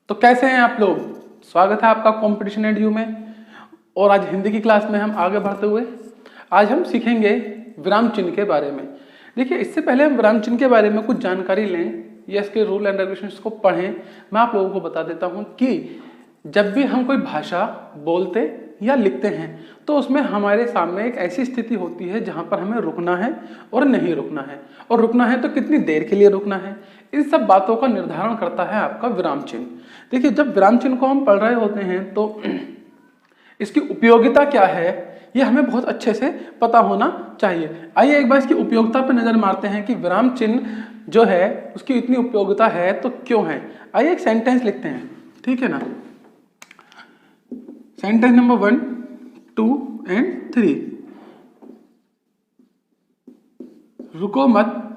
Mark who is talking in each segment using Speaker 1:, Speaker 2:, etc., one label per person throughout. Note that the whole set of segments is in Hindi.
Speaker 1: तो कैसे हैं आप लोग? स्वागत है आपका कंपटीशन एडयू में। और आज हिंदी की क्लास में हम आगे बढ़ते हुए आज हम सीखेंगे विराम चिन्ह के बारे में। देखिए, इससे पहले हम विराम चिन्ह के बारे में कुछ जानकारी लें या इसके रूल एंड रेगुलेशंस को पढ़ें, मैं आप लोगों को बता देता हूं कि जब भी हम कोई भाषा बोलते या लिखते हैं तो उसमें हमारे सामने एक ऐसी स्थिति होती है जहां पर हमें रुकना है और नहीं रुकना है, और रुकना है तो कितनी देर के लिए रुकना है। इन सब बातों का निर्धारण करता है आपका विराम चिन्ह। देखिए, जब विराम चिन्ह को हम पढ़ रहे होते हैं तो इसकी उपयोगिता क्या है ये हमें बहुत अच्छे से पता होना चाहिए। आइए एक बार इसकी उपयोगिता पर नजर मारते हैं कि विराम चिन्ह जो है उसकी इतनी उपयोगिता है तो क्यों है। आइए एक सेंटेंस लिखते हैं, ठीक है ना। Sentence number 1, 2 and 3। रुको मत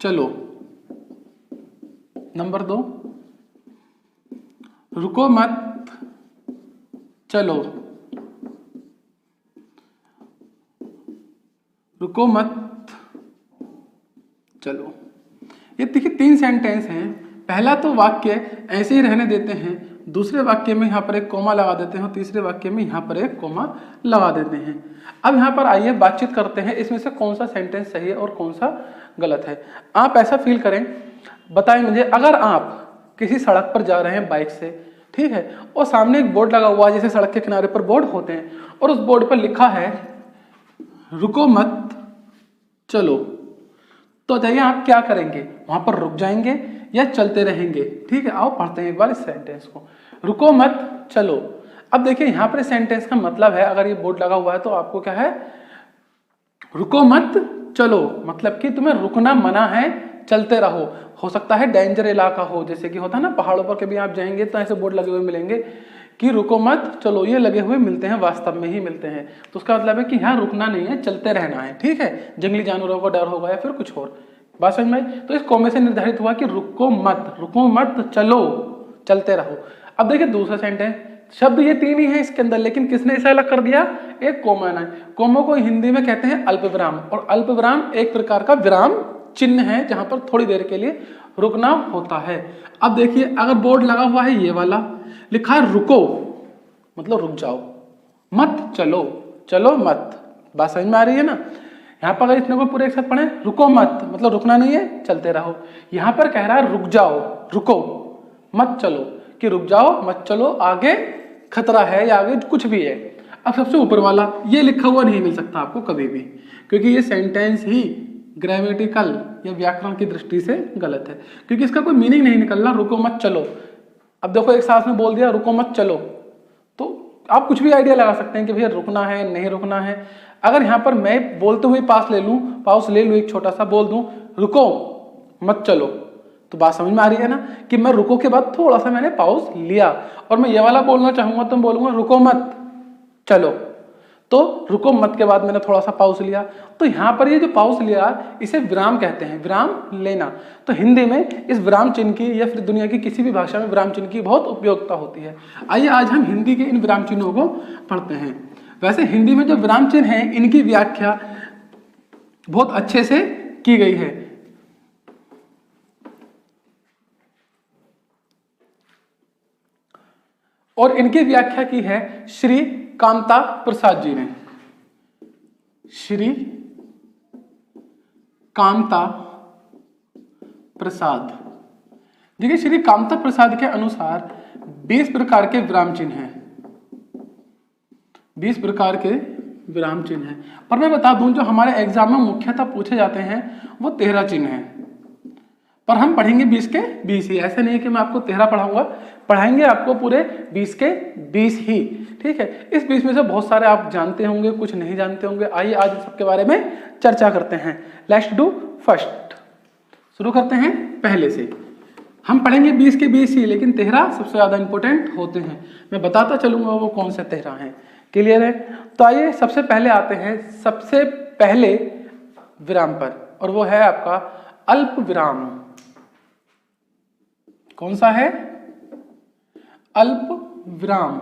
Speaker 1: चलो। नंबर 2, रुको मत चलो। रुको मत चलो। ये देखिए 3 सेंटेंस हैं। पहला तो वाक्य ऐसे ही रहने देते हैं, दूसरे वाक्य में यहाँ पर एक कोमा लगा देते हैं और तीसरे वाक्य में यहाँ पर एक कोमा लगा देते हैं। अब यहाँ पर आइए बातचीत करते हैं इसमें से कौन सा सेंटेंस सही है और कौन सा गलत है। आप ऐसा फील करें, बताएं मुझे, अगर आप किसी सड़क पर जा रहे हैं बाइक से, ठीक है, और सामने एक बोर्ड लगा हुआ है, जैसे सड़क के किनारे पर बोर्ड होते हैं, और उस बोर्ड पर लिखा है रुको मत चलो, तो बताइए आप क्या करेंगे? वहां पर रुक जाएंगे या चलते रहेंगे? ठीक है, आओ पढ़ते हैं एक बार इस सेंटेंस को। रुको मत चलो। अब देखिए यहाँ पर सेंटेंस का मतलब है, अगर ये बोर्ड लगा हुआ है तो आपको क्या है, रुको मत चलो, मतलब कि तुम्हें रुकना मना है, चलते रहो। हो सकता है डेंजर इलाका हो, जैसे कि होता है ना पहाड़ों पर कभी आप जाएंगे तो ऐसे बोर्ड लगे हुए मिलेंगे कि रुको मत चलो, ये लगे हुए मिलते हैं, वास्तव में ही मिलते हैं। तो उसका मतलब है कि यहाँ रुकना नहीं है, चलते रहना है, ठीक है। जंगली जानवरों का डर होगा या फिर कुछ और, बात समझ में आई? तो इस कॉमे से निर्धारित हुआ कि रुको मत चलो, चलते रहो। अब देखिए दूसरा सेंटेंस, शब्द ये 3 ही है इसके अंदर, लेकिन किसने इसे अलग कर दिया? एक कोमा ने। कोमा को हिंदी में कहते हैं अल्पविराम, और अल्पविराम एक प्रकार का विराम चिन्ह है जहां पर थोड़ी देर के लिए रुकना होता है। अब देखिए, अगर बोर्ड लगा हुआ है ये वाला, लिखा है रुको, मतलब रुक जाओ, मत चलो, चलो मत, बात समझ में आ रही है ना। यहाँ पर अगर इतने को पूरे एक साथ पढ़े, रुको मत मतलब रुकना नहीं है, चलते रहो। यहाँ पर कह रहा है रुक जाओ, रुको मत चलो, कि रुक जाओ मत चलो, आगे खतरा है या आगे कुछ भी है। अब सबसे ऊपर वाला ये लिखा हुआ नहीं मिल सकता आपको कभी भी, क्योंकि ये सेंटेंस ही ग्रामेटिकल या व्याकरण की दृष्टि से गलत है, क्योंकि इसका कोई मीनिंग नहीं निकल रहा, रुको मत चलो। अब देखो एक साथ में बोल दिया रुको मत चलो, तो आप कुछ भी आइडिया लगा सकते हैं कि भैया रुकना है नहीं रुकना है। अगर यहाँ पर मैं बोलते हुए पाउस ले लूँ, एक छोटा सा बोल दूं रुको मत चलो, तो बात समझ में आ रही है ना कि मैं रुको के बाद थोड़ा सा मैंने पाउस लिया, और मैं ये वाला बोलना चाहूंगा तो मैं बोलूंगा रुको मत चलो, तो रुको मत के बाद मैंने थोड़ा सा पाउस लिया। तो यहाँ पर ये जो पाउस लिया इसे विराम कहते हैं, विराम लेना। तो हिंदी में इस विराम चिन्ह की या फिर दुनिया की किसी भी भाषा में विराम चिन्ह की बहुत उपयोगिता होती है। आइए आज हम हिंदी के इन विराम चिन्हों को पढ़ते हैं। वैसे हिंदी में जो विराम चिन्ह हैं इनकी व्याख्या बहुत अच्छे से की गई है। और इनकी व्याख्या की है श्री कामता प्रसाद जी ने। श्री कामता प्रसाद, देखिए श्री कामता प्रसाद के अनुसार 20 प्रकार के विराम चिन्ह हैं, 20 प्रकार के विराम चिन्ह हैं। पर मैं बता दूं जो हमारे एग्जाम में मुख्यतः पूछे जाते हैं वो 13 चिन्ह हैं, पर हम पढ़ेंगे 20 के 20 ही। ऐसे नहीं कि मैं आपको 13 पढ़ाऊंगा, पढ़ाएंगे आपको पूरे 20 के 20 ही, ठीक है। इस 20 में से बहुत सारे आप जानते होंगे, कुछ नहीं जानते होंगे। आइए आज इन सबके बारे में चर्चा करते हैं। Let's do first. शुरू करते हैं पहले से। हम पढ़ेंगे 20 के 20 ही, लेकिन 13 सबसे ज्यादा इंपॉर्टेंट होते हैं। मैं बताता चलूंगा वो कौन से 13 हैं। क्लियर है? तो आइए सबसे पहले आते हैं सबसे पहले विराम पर, और वो है आपका अल्प विराम। कौन सा है? अल्प विराम।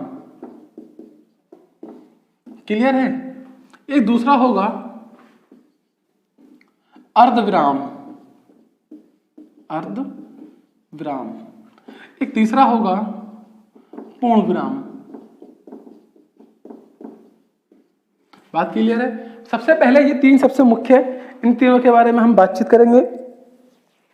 Speaker 1: क्लियर है? एक दूसरा होगा अर्ध विराम। अर्ध विराम। एक तीसरा होगा पूर्ण विराम। बात क्लियर है? सबसे पहले ये तीन सबसे मुख्य है, इन तीनों के बारे में हम बातचीत करेंगे।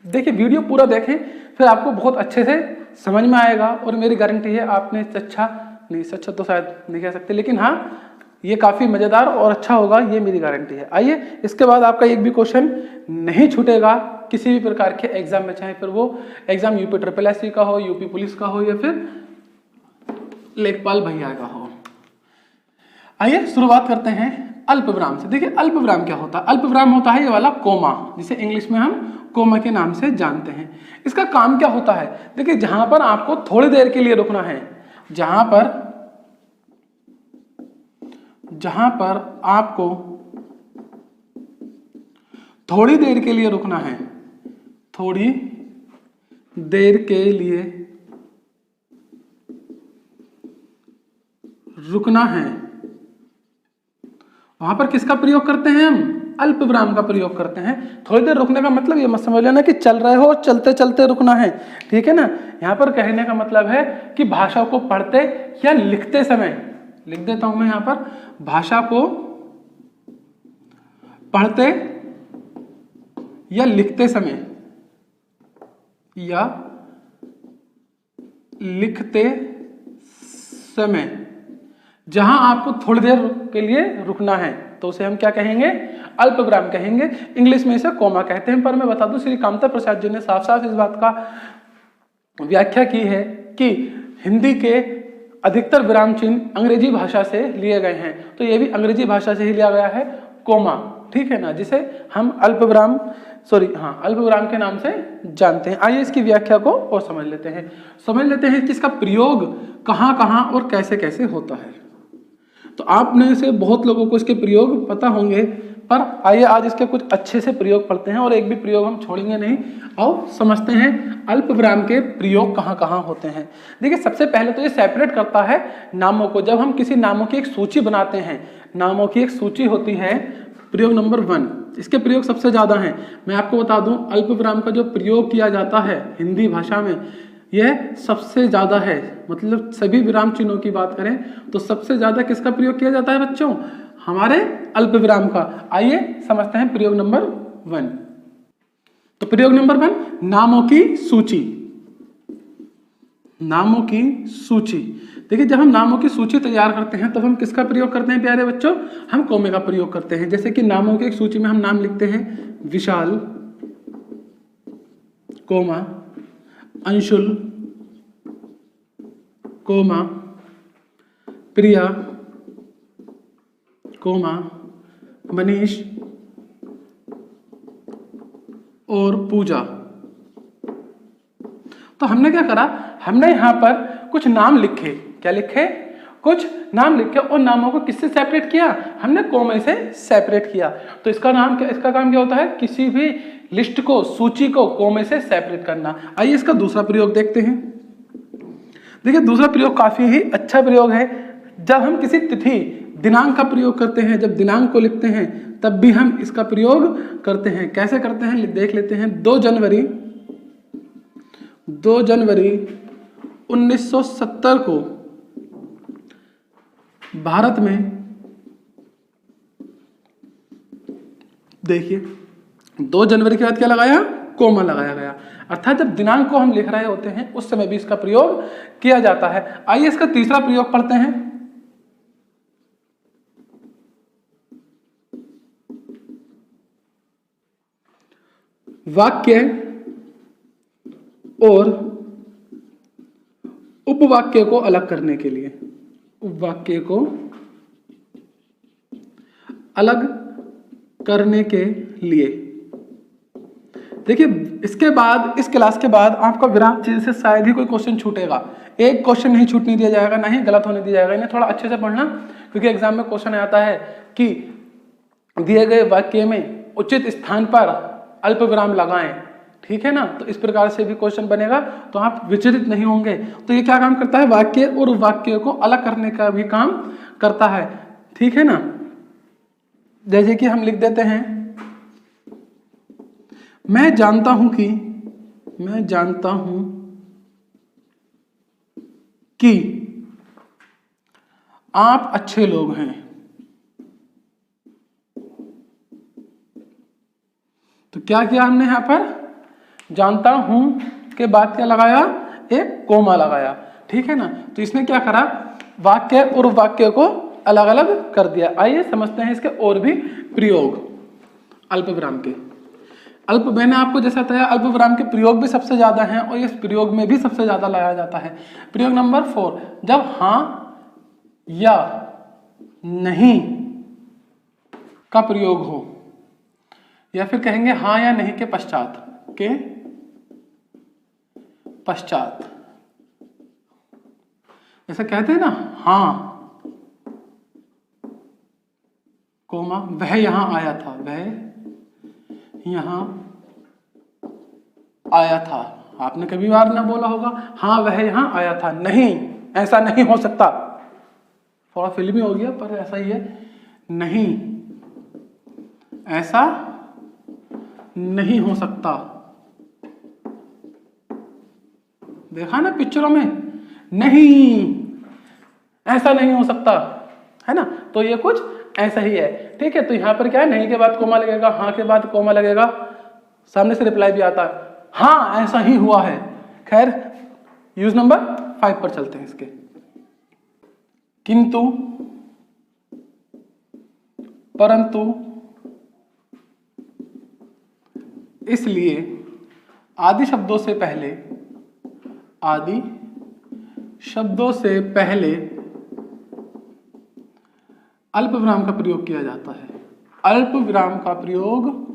Speaker 1: देखिए वीडियो पूरा देखें, फिर आपको बहुत अच्छे से समझ में आएगा। और मेरी गारंटी है आपने सच्चा तो शायद नहीं कह सकते, लेकिन हाँ ये काफ़ी मज़ेदार और अच्छा होगा, ये मेरी गारंटी है। आइए, इसके बाद आपका एक भी क्वेश्चन नहीं छूटेगा किसी भी प्रकार के एग्जाम में, चाहे फिर वो एग्जाम यूपी SSSC का हो, यूपी पुलिस का हो, या फिर लेखपाल भैया का हो। आइए शुरुआत करते हैं अल्पविराम से। देखिए अल्पविराम क्या होता है? अल्पविराम होता है ये वाला कोमा, जिसे इंग्लिश में हम कोमा के नाम से जानते हैं। इसका काम क्या होता है? देखिए जहां पर आपको थोड़ी देर के लिए रुकना है, जहां पर आपको थोड़ी देर के लिए रुकना है, थोड़ी देर के लिए रुकना है, वहां पर किसका प्रयोग करते हैं हम? अल्पविराम का प्रयोग करते हैं। थोड़ी देर रुकने का मतलब ये मत समझ लेना कि चल रहे हो और चलते चलते रुकना है, ठीक है ना। यहाँ पर कहने का मतलब है कि भाषा को पढ़ते या लिखते समय, लिख देता हूं मैं यहाँ पर, भाषा को पढ़ते या लिखते समय, जहां आपको थोड़ी देर के लिए रुकना है तो उसे हम क्या कहेंगे? अल्पविराम कहेंगे। इंग्लिश में इसे कोमा कहते हैं। पर मैं बता दूं, श्री कामता प्रसाद जी ने साफ साफ इस बात का व्याख्या की है कि हिंदी के अधिकतर विराम चिन्ह अंग्रेजी भाषा से लिए गए हैं, तो ये भी अंग्रेजी भाषा से ही लिया गया है कोमा, ठीक है ना, जिसे हम अल्पविराम के नाम से जानते हैं। आइए इसकी व्याख्या को और समझ लेते हैं कि इसका प्रयोग कहां कहां और कैसे कैसे होता है। तो आप में से बहुत लोगों को इसके प्रयोग पता होंगे, पर आइए आज इसके कुछ अच्छे से प्रयोग पढ़ते हैं और एक भी प्रयोग हम छोड़ेंगे नहीं। और समझते हैं अल्पविराम के प्रयोग कहां कहां होते हैं। देखिए सबसे पहले तो ये सेपरेट करता है नामों को। जब हम किसी नामों की एक सूची बनाते हैं, नामों की एक सूची होती है, प्रयोग नंबर 1, इसके प्रयोग सबसे ज्यादा हैं। मैं आपको बता दूं अल्पविराम का जो प्रयोग किया जाता है हिंदी भाषा में, यह सबसे ज्यादा है। मतलब सभी विराम चिन्हों की बात करें तो सबसे ज्यादा किसका प्रयोग किया जाता है बच्चों? हमारे अल्पविराम का। आइए समझते हैं प्रयोग नंबर 1। तो प्रयोग नंबर 1, नामों की सूची। नामों की सूची। देखिए जब हम नामों की सूची तैयार करते हैं तब हम किसका प्रयोग करते हैं प्यारे बच्चों? हम कोमे का प्रयोग करते हैं। जैसे कि नामों की एक सूची में हम नाम लिखते हैं विशाल, कोमा, अंशुल, कोमा, प्रिया, कोमा, मनीष और पूजा। तो हमने क्या करा? हमने यहां पर कुछ नाम लिखे। क्या लिखे? कुछ नाम लिखे और नामों को किससे सेपरेट किया? हमने कोमे से सेपरेट किया। तो इसका काम क्या होता है? किसी भी लिस्ट को, सूची को कोमे से सेपरेट करना। आइए इसका दूसरा प्रयोग देखते हैं। देखिए दूसरा प्रयोग काफी ही अच्छा प्रयोग है। जब हम किसी तिथि, दिनांक का प्रयोग करते हैं, जब दिनांक को लिखते हैं तब भी हम इसका प्रयोग करते हैं। कैसे करते हैं देख लेते हैं। 2 जनवरी 1970 को भारत में, देखिए 2 जनवरी के बाद क्या लगाया? कोमा लगाया गया। अर्थात जब दिनांक को हम लिख रहे होते हैं उस समय भी इसका प्रयोग किया जाता है। आइए इसका तीसरा प्रयोग पढ़ते हैं। वाक्य और उपवाक्य को अलग करने के लिए, उपवाक्य को अलग करने के लिए। देखिए इसके बाद, इस क्लास के बाद आपका विराम चिन्ह से शायद ही कोई क्वेश्चन छूटेगा। एक क्वेश्चन नहीं छूटने दिया जाएगा, ना ही गलत होने दिया जाएगा। इन्हें थोड़ा अच्छे से पढ़ना, क्योंकि एग्जाम में क्वेश्चन आता है कि दिए गए वाक्य में उचित स्थान पर अल्प विराम लगाएं, ठीक है ना। तो इस प्रकार से भी क्वेश्चन बनेगा तो आप विचलित नहीं होंगे। तो ये क्या काम करता है? वाक्य और वाक्य को अलग करने का भी काम करता है, ठीक है ना। जैसे कि हम लिख देते हैं, मैं जानता हूं कि आप अच्छे लोग हैं। तो क्या किया हमने यहां पर, जानता हूं के बाद क्या लगाया, एक कोमा लगाया, ठीक है ना। तो इसने क्या करा, वाक्य और वाक्य को अलग अलग कर दिया। आइए समझते हैं इसके और भी प्रयोग अल्प विराम के। मैंने आपको जैसा बताया अल्प विराम के प्रयोग भी सबसे ज्यादा हैं और इस प्रयोग में भी सबसे ज्यादा लाया जाता है। प्रयोग नंबर 4, जब हां या नहीं का प्रयोग हो, या फिर कहेंगे हां या नहीं के पश्चात जैसे कहते हैं ना, हां कोमा वह यहां आया था, वह यहां आया था। आपने कभी बार ना बोला होगा हाँ वह यहां आया था, नहीं ऐसा नहीं हो सकता, थोड़ा फिल्मी हो गया पर ऐसा ही है, नहीं ऐसा नहीं हो सकता। देखा ना पिक्चरों में, नहीं ऐसा नहीं हो सकता, है ना। तो ये कुछ ऐसा ही है, ठीक है। तो यहां पर क्या है, नहीं के बाद कोमा लगेगा, हाँ के बाद कोमा लगेगा, सामने से रिप्लाई भी आता है हाँ ऐसा ही हुआ है। खैर यूज नंबर 5 पर चलते हैं इसके। किंतु, परंतु, इसलिए आदि शब्दों से पहले अल्प विराम का प्रयोग किया जाता है। अल्प विराम का प्रयोग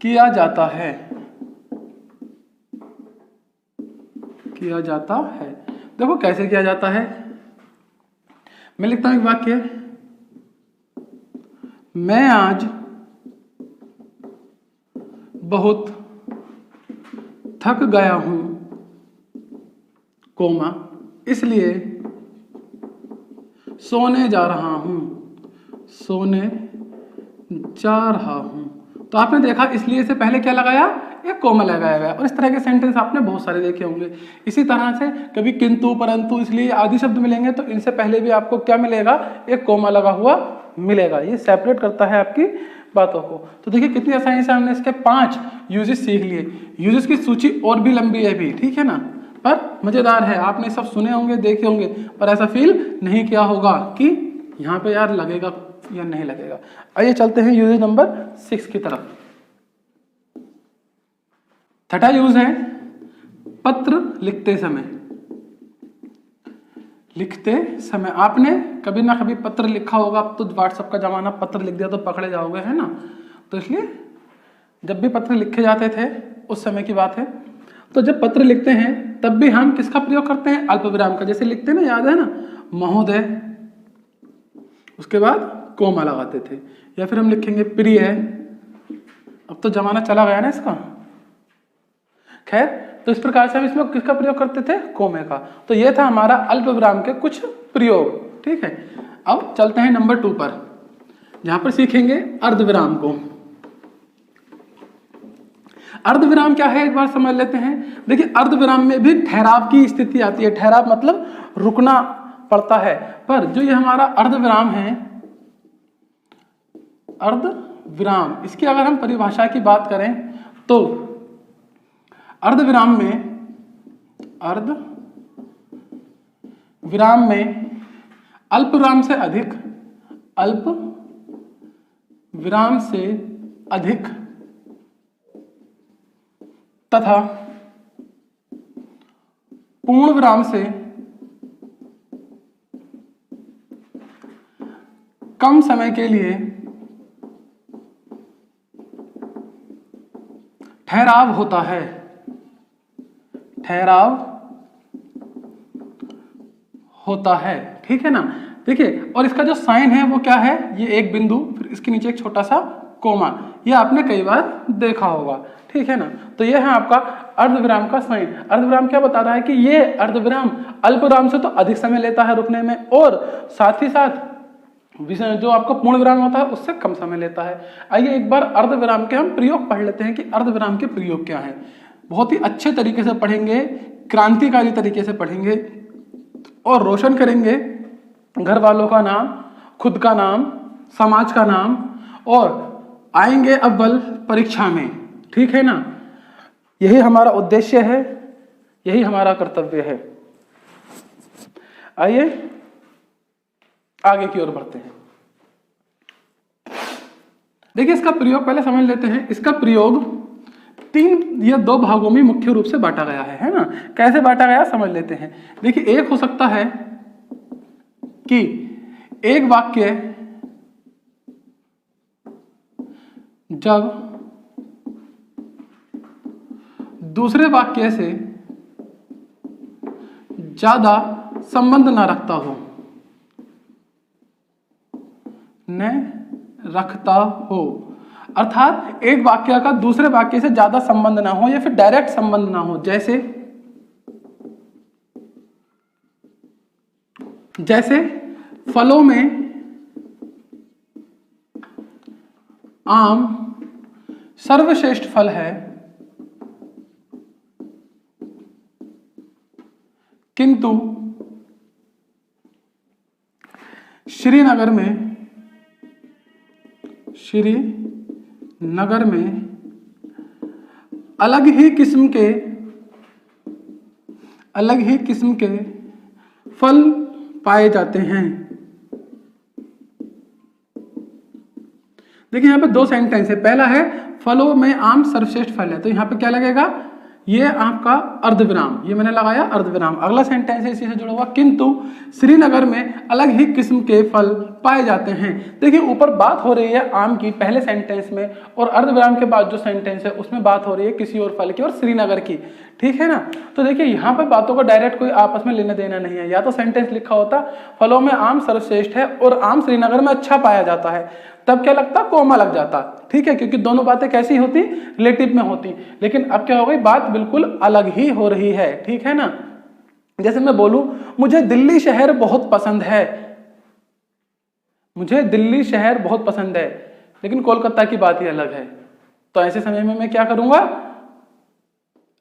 Speaker 1: किया जाता है। देखो कैसे किया जाता है, मैं लिखता हूं एक वाक्य, मैं आज बहुत थक गया हूं, कोमा इसलिए सोने जा रहा हूं। तो आपने देखा इसलिए से पहले क्या लगाया, एक कोमा लगाया गया। और इस तरह के सेंटेंस आपने बहुत सारे देखे होंगे। इसी तरह से कभी किंतु, परंतु, इसलिए आदि शब्द मिलेंगे तो इनसे पहले भी आपको क्या मिलेगा, एक कोमा लगा हुआ मिलेगा। ये सेपरेट करता है आपकी बातों को। तो देखिए कितनी आसानी से हमने इसके 5 यूजेस सीख लिए। यूजेस की सूची और भी लंबी है भी, ठीक है ना, पर मजेदार है। आपने सब सुने होंगे, देखे होंगे, पर ऐसा फील नहीं किया होगा कि यहाँ पे यार लगेगा या नहीं लगेगा। आइए चलते हैं यूज नंबर 6 की तरफ। छठा यूज है पत्र लिखते समय। आपने कभी ना कभी पत्र लिखा होगा। अब तो व्हाट्सएप का जमाना, पत्र लिख दिया तो पकड़े जाओगे, है ना। तो इसलिए जब भी पत्र लिखे जाते थे उस समय की बात है। तो जब पत्र लिखते हैं तब भी हम किसका प्रयोग करते हैं, अल्प विराम का। जैसे लिखते हैं ना, याद है ना, महोदय, उसके बाद कोमा लगाते थे। या फिर हम लिखेंगे प्रिय, अब तो जमाना चला गया ना इसका। खैर, तो इस प्रकार से हम इसमें किसका प्रयोग करते थे, कोमे का। तो ये था हमारा अल्प विराम के कुछ प्रयोग, ठीक है। अब चलते हैं नंबर 2 पर, जहां पर सीखेंगे अर्धविराम को। अर्धविराम क्या है एक बार समझ लेते हैं। देखिए अर्धविराम में भी ठहराव की स्थिति आती है। ठहराव मतलब रुकना पड़ता है। पर जो ये हमारा अर्धविराम है, अर्धविराम, इसकी अगर हम परिभाषा की बात करें तो अर्धविराम में अल्प विराम से अधिक तथा पूर्ण विराम से कम समय के लिए ठहराव होता है। ठीक है ना। देखिए, और इसका जो साइन है वो क्या है, ये एक बिंदु, फिर इसके नीचे एक छोटा सा कोमा। ये आपने कई बार देखा होगा, ठीक है ना। तो ये है आपका अर्धविराम का साइन। अर्धविराम क्या बता रहा है कि ये अर्धविराम अल्पविराम से तो अधिक समय लेता है रुकने में, और साथ ही साथ जो आपका पूर्ण विराम होता है उससे कम समय लेता है। आइए एक बार अर्धविराम के हम प्रयोग पढ़ लेते हैं कि अर्धविराम के प्रयोग क्या है। बहुत ही अच्छे तरीके से पढ़ेंगे, क्रांतिकारी तरीके से पढ़ेंगे और रोशन करेंगे घर वालों का नाम, खुद का नाम, समाज का नाम और आएंगे अव्वल परीक्षा में। ठीक है ना, यही हमारा उद्देश्य है, यही हमारा कर्तव्य है। आइए आगे की ओर बढ़ते हैं। देखिए इसका प्रयोग पहले समझ लेते हैं। इसका प्रयोग 3 या 2 भागों में मुख्य रूप से बांटा गया है ना। कैसे बांटा गया समझ लेते हैं। देखिए एक हो सकता है कि एक वाक्य जब दूसरे वाक्य से ज्यादा संबंध ना रखता हो, न रखता हो, अर्थात एक वाक्य का दूसरे वाक्य से ज्यादा संबंध ना हो या फिर डायरेक्ट संबंध ना हो। जैसे फलों में आम सर्वश्रेष्ठ फल है, किंतु श्रीनगर में अलग ही किस्म के फल पाए जाते हैं। देखिए यहां पे 2 सेंटेंस है। पहला है फलों में आम सर्वश्रेष्ठ फल है, तो यहां पे क्या लगेगा, ये आपका अर्धविराम, ये मैंने लगाया अर्धविराम। अगला सेंटेंस है इसी से जुड़ा हुआ, किंतु श्रीनगर में अलग ही किस्म के फल पाए जाते हैं। देखिए ऊपर बात हो रही है आम की पहले सेंटेंस में, और अर्धविराम के बाद जो सेंटेंस है उसमें बात हो रही है किसी और फल की और श्रीनगर की। ठीक है ना, तो देखिए यहाँ पर बातों का डायरेक्ट कोई आपस में लेना देना नहीं है। या तो सेंटेंस लिखा होता फलों में आम सर्वश्रेष्ठ है और आम श्रीनगर में अच्छा पाया जाता है, तब क्या लगता, कोमा लग जाता। ठीक है, क्योंकि दोनों बातें कैसी होती, रिलेटिव में होती। लेकिन अब क्या हो गई, बात बिल्कुल अलग ही हो रही है। ठीक है ना, जैसे मैं बोलूं मुझे दिल्ली शहर बहुत पसंद है, मुझे दिल्ली शहर बहुत पसंद है, लेकिन कोलकाता की बात ही अलग है। तो ऐसे समय में मैं क्या करूंगा,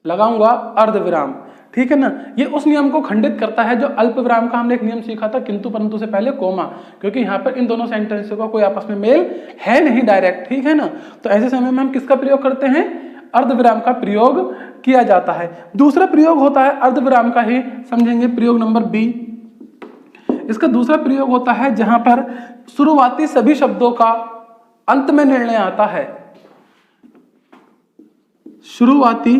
Speaker 1: लगाऊंगा अर्धविराम। ठीक है ना, ये उस नियम को खंडित करता है जो अल्प विराम का हमने एक नियम सीखा था, किंतु परंतु से पहले कोमा, क्योंकि यहाँ पर इन दोनों सेंटेंसों का कोई आपस में मेल है नहीं डायरेक्ट। ठीक है ना, तो ऐसे समय में हम किसका प्रयोग करते हैं, अर्धविराम का प्रयोग किया जाता है। दूसरा प्रयोग होता है अर्धविराम का ही, समझेंगे प्रयोग नंबर बी। इसका दूसरा प्रयोग होता है जहां पर शुरुआती सभी शब्दों का अंत में निर्णय आता है। शुरुआती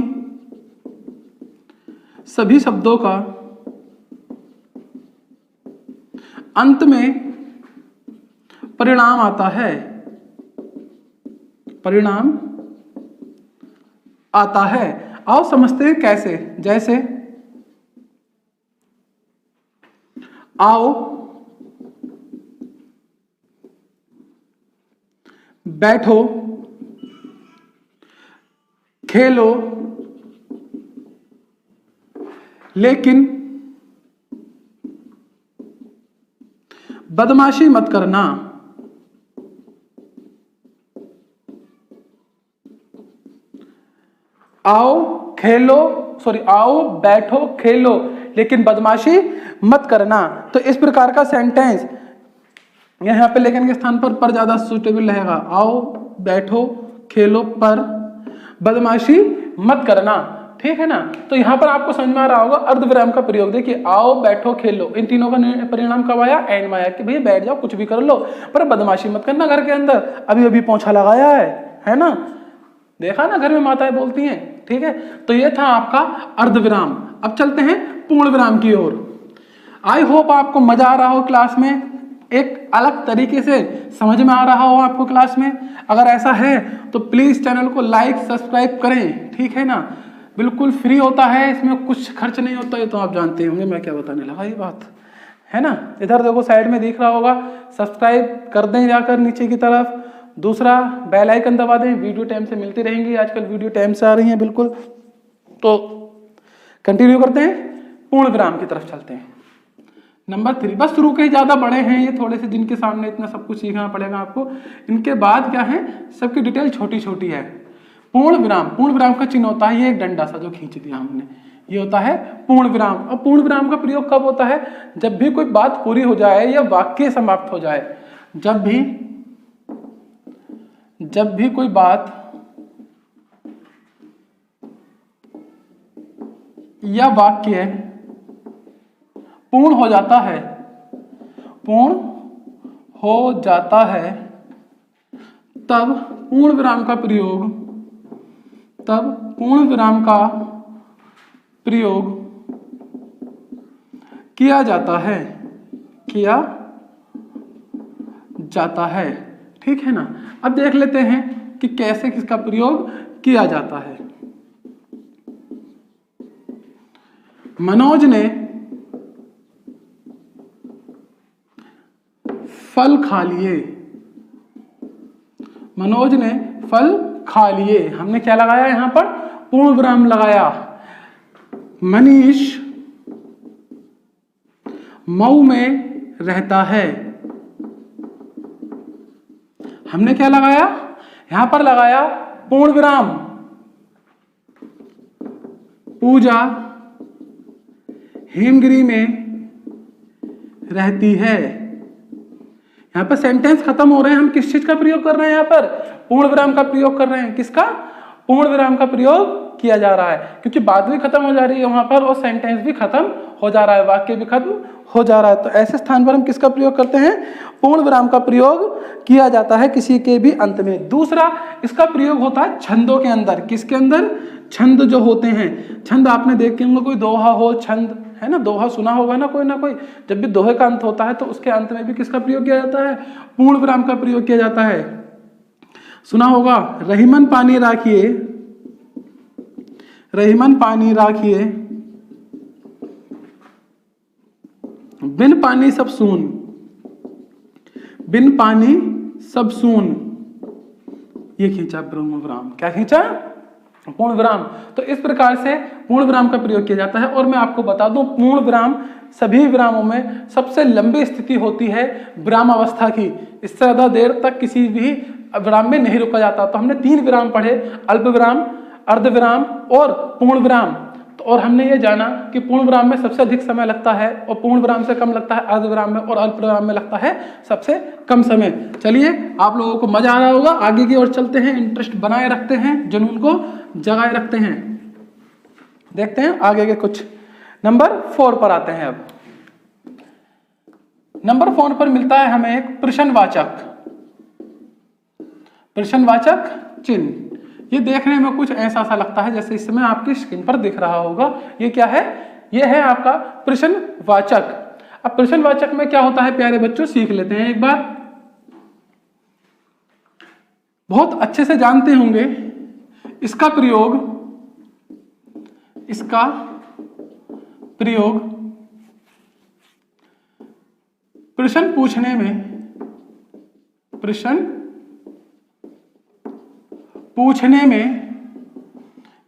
Speaker 1: सभी शब्दों का अंत में परिणाम आता है, परिणाम आता है। आओ समझते हैं कैसे। जैसे आओ, बैठो, खेलो, लेकिन बदमाशी मत करना। आओ बैठो खेलो लेकिन बदमाशी मत करना। तो इस प्रकार का सेंटेंस यहां पे लेकिन के स्थान पर ज्यादा सुटेबल रहेगा। आओ बैठो खेलो पर बदमाशी मत करना। ठीक है ना, तो यहां पर आपको समझ में आ रहा होगा अर्धविराम का प्रयोग। देखिए आओ बैठो खेलो, इन तीनों का परिणाम कब आया, एंड में आया कि भैया बैठ जाओ कुछ भी कर लो पर बदमाशी मत करना घर के अंदर, अभी अभी पोंछा लगाया है ना, देखा ना घर में माताएं बोलती हैं। ठीक है, तो ये था आपका अर्धविराम। अब चलते हैं पूर्ण विराम की ओर। आई होप आपको मजा आ रहा हो क्लास में, एक अलग तरीके से समझ में आ रहा हो आपको क्लास में। अगर ऐसा है तो प्लीज चैनल को लाइक सब्सक्राइब करें। ठीक है ना, बिल्कुल फ्री होता है, इसमें कुछ खर्च नहीं होता, ये तो आप जानते होंगे, मैं क्या बताने लगा ये बात है ना। इधर देखो साइड में दिख रहा होगा, सब्सक्राइब कर दें जाकर नीचे की तरफ। दूसरा बेल आइकन दबा दें, वीडियो टाइम से मिलती रहेंगी, आजकल वीडियो टाइम से आ रही हैं बिल्कुल। तो कंटिन्यू करते हैं, पूर्ण विराम की तरफ चलते हैं। नंबर 3, बस शुरू के ज्यादा बड़े हैं ये थोड़े से, जिनके सामने इतना सब कुछ सीखना पड़ेगा आपको। इनके बाद क्या है, सबकी डिटेल छोटी छोटी है। पूर्ण विराम का चिन्ह होता है ये एक डंडा सा जो खींच दिया हमने, ये होता है पूर्ण विराम। और पूर्ण विराम का प्रयोग कब होता है? जब भी कोई बात पूरी हो जाए या वाक्य समाप्त हो जाए। जब भी कोई बात या वाक्य पूर्ण हो जाता है, तब पूर्ण विराम का प्रयोग किया जाता है। ठीक है ना। अब देख लेते हैं कि कैसे किसका प्रयोग किया जाता है। मनोज ने फल खा लिए। हमने क्या लगाया यहां पर? पूर्ण विराम लगाया। मनीष मऊ में रहता है। हमने क्या लगाया? यहां पर लगाया पूर्ण विराम। पूजा हिमगिरी में रहती है। यहां पर सेंटेंस खत्म हो रहे हैं, हम किस चीज का प्रयोग कर रहे हैं? यहां पर पूर्ण विराम का प्रयोग कर रहे हैं। किसका? पूर्ण विराम का प्रयोग किया जा रहा है, क्योंकि बात भी खत्म हो जा रही है वहां पर और सेंटेंस भी खत्म हो जा रहा है, वाक्य भी खत्म हो जा रहा है। तो ऐसे स्थान पर हम किसका प्रयोग करते हैं? पूर्ण विराम का प्रयोग किया जाता है किसी के भी अंत में। दूसरा, इसका प्रयोग होता है छंदों के अंदर। किसके अंदर? छंद जो होते हैं। छंद आपने देखे होंगे, कोई दोहा हो, छंद है ना, दोहा सुना होगा ना कोई ना कोई। जब भी दोहे का अंत होता है तो उसके अंत में भी किसका प्रयोग किया जाता है? पूर्ण विराम का प्रयोग किया जाता है। सुना होगा, रहीमन पानी राखिए, बिन पानी सब सून। ये खींचा पूर्ण विराम। क्या खींचा? पूर्ण विराम। तो इस प्रकार से पूर्ण विराम का प्रयोग किया जाता है। और मैं आपको बता दूं, पूर्ण विराम सभी विरामों में सबसे लंबी स्थिति होती है विराम अवस्था की। इससे ज्यादा देर तक किसी भी विराम में नहीं रुका जाता। तो हमने 3 विराम पढ़े, अल्प विराम, अर्ध विराम और पूर्ण विराम। तो और हमने ये जाना कि पूर्ण विराम में सबसे अधिक समय लगता है और पूर्ण विराम से कम लगता है अर्ध विराम में, और अल्प विराम में लगता है सबसे कम समय। चलिए, आप लोगों को मजा आ रहा होगा। आगे की ओर चलते हैं, इंटरेस्ट बनाए रखते हैं, जुनून को जगाए रखते हैं। देखते हैं आगे के कुछ। नंबर 4 पर आते हैं। अब नंबर 4 पर मिलता है हमें एक प्रश्नवाचक चिन्ह। ये देखने में कुछ ऐसा सा लगता है जैसे इस समय आपकी स्क्रीन पर दिख रहा होगा। ये क्या है? ये है आपका प्रश्नवाचक। अब प्रश्नवाचक में क्या होता है प्यारे बच्चों, सीख लेते हैं एक बार। बहुत अच्छे से जानते होंगे इसका प्रयोग प्रश्न पूछने में